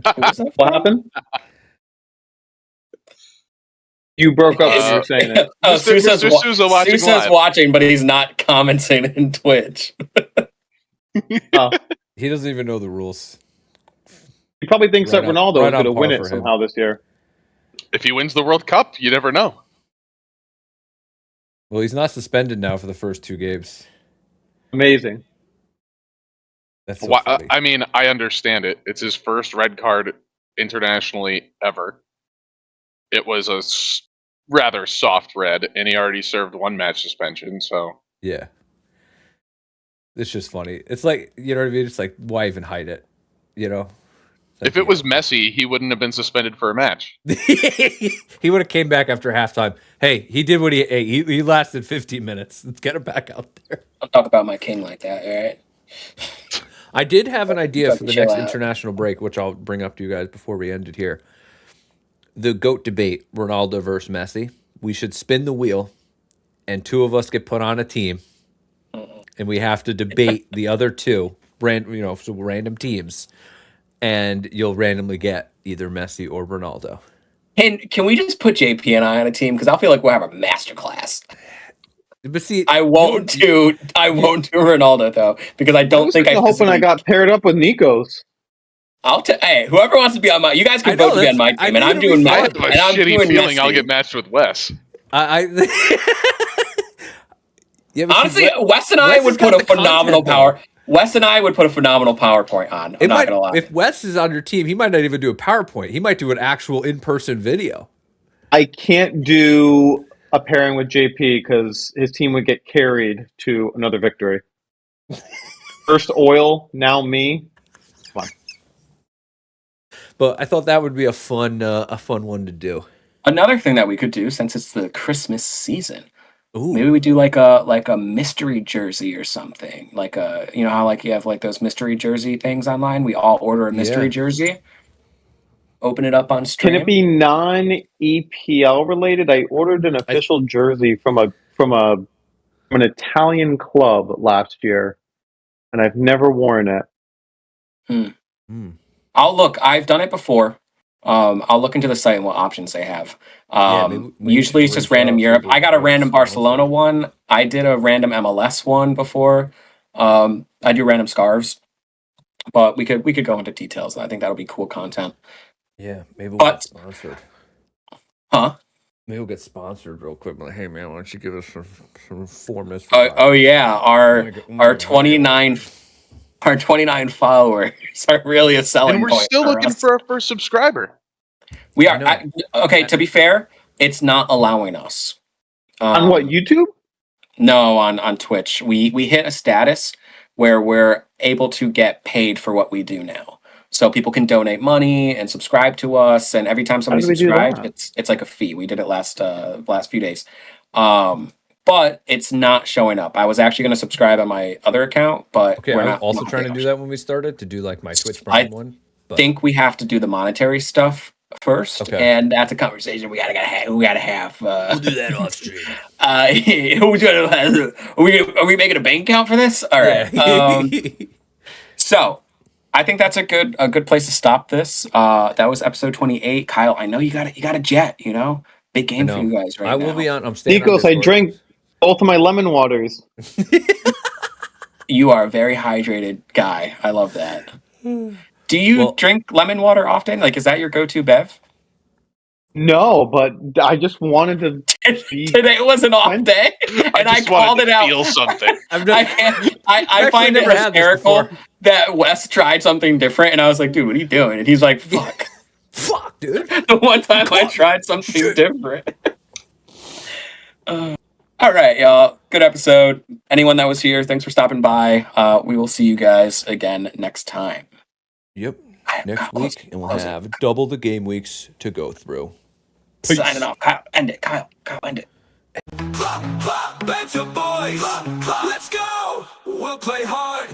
What happened? You broke up when you were saying it. Oh, Mr. Sousa watching Sousa's live. watching, but he's not commenting in Twitch. Oh, He doesn't even know the rules. he probably thinks Right that on- Ronaldo right is going to on par win it for him. somehow this year. If he wins the World Cup, you never know. Well, he's not suspended now for the first 2 games. Amazing. That's so Why, funny. I mean, I understand it. It's his first red card internationally ever. It was a rather soft red, and he already served 1 match suspension. So Yeah. It's just funny. It's like, you know what I mean? It's like, why even hide it? You know? Like, if it was Messi, he wouldn't have been suspended for a match. he would have came back after halftime. Hey, he did what he lasted 15 minutes. Let's get him back out there. Don't talk about my king like that, all right? I did have an idea for the Chill next out. international break, which I'll bring up to you guys before we end it here. The GOAT debate, Ronaldo versus Messi. We should spin the wheel, and 2 of us get put on a team, and we have to debate the other 2, random teams, and you'll randomly get either Messi or Ronaldo. Can we just put JP and I on a team? Because I feel like we'll have a masterclass. But see, I won't do Ronaldo though, because I don't think I hoping I got paired up with Nikos. Hey, whoever wants to be on my, you guys can vote to be on my team, and I'm doing I my. have a shitty feeling I'll get matched with Wes. Yeah, honestly, Wes and I would put a phenomenal Wes and I would put a phenomenal PowerPoint on. I'm not gonna lie. If Wes is on your team, he might not even do a PowerPoint. He might do an actual in-person video. I can't do a pairing with JP because his team would get carried to another victory. First oil, now me. Come on. But I thought that would be a fun one to do. Another thing that we could do, since it's the Christmas season, Ooh. maybe we do like a mystery jersey or something. Like you know how like you have like those mystery jersey things online. We all order a mystery jersey. Open it up on stream. Can it be non-EPL related? I ordered an official jersey from an Italian club last year, and I've never worn it. I'll look. I've done it before. I'll look into the site and what options they have. Maybe usually it's just random Europe. I got a random Barcelona one. I did a random MLS one before. I do random scarves, but we could go into details. I think that'll be cool content. Yeah, maybe we'll get sponsored. Huh? Maybe we'll get sponsored real quick. Like, hey man, why don't you give us some form? Oh yeah, our 29 followers are really a selling point. And we're still looking for our first subscriber. We are okay. To be fair, it's not allowing us. On what, YouTube? No, on Twitch. We hit a status where we're able to get paid for what we do now. So people can donate money and subscribe to us, and every time somebody subscribes, it's like a fee. We did it last few days, but it's not showing up. I was actually going to subscribe on my other account, but we're not. Also trying to do that when we started to do like my Twitch Prime one. I think we have to do the monetary stuff first, and that's a conversation we gotta have. We'll do that off stream. Are we making a bank account for this? All right. So I think that's a good place to stop this. That was episode 28. Kyle, I know you got a jet. You know, big game for you guys right now. I will be on. I'm staying. Nikos, I drank both of my lemon waters. You are a very hydrated guy. I love that. Do you drink lemon water often? Like, is that your go-to bev? No, but I just wanted to. Today was an off day, and I called it out. Feel something. I find it hysterical that Wes tried something different, and I was like, "Dude, what are you doing?" And he's like, "Fuck, fuck, dude." The one time I tried something different. All right, y'all. Good episode. Anyone that was here, thanks for stopping by. We will see you guys again next time. Yep. Next week, and we'll have double the game weeks to go through. Peace. Signing off. Kyle, end it. Kyle, end it. Banter Boyz, let's go. We'll play hard.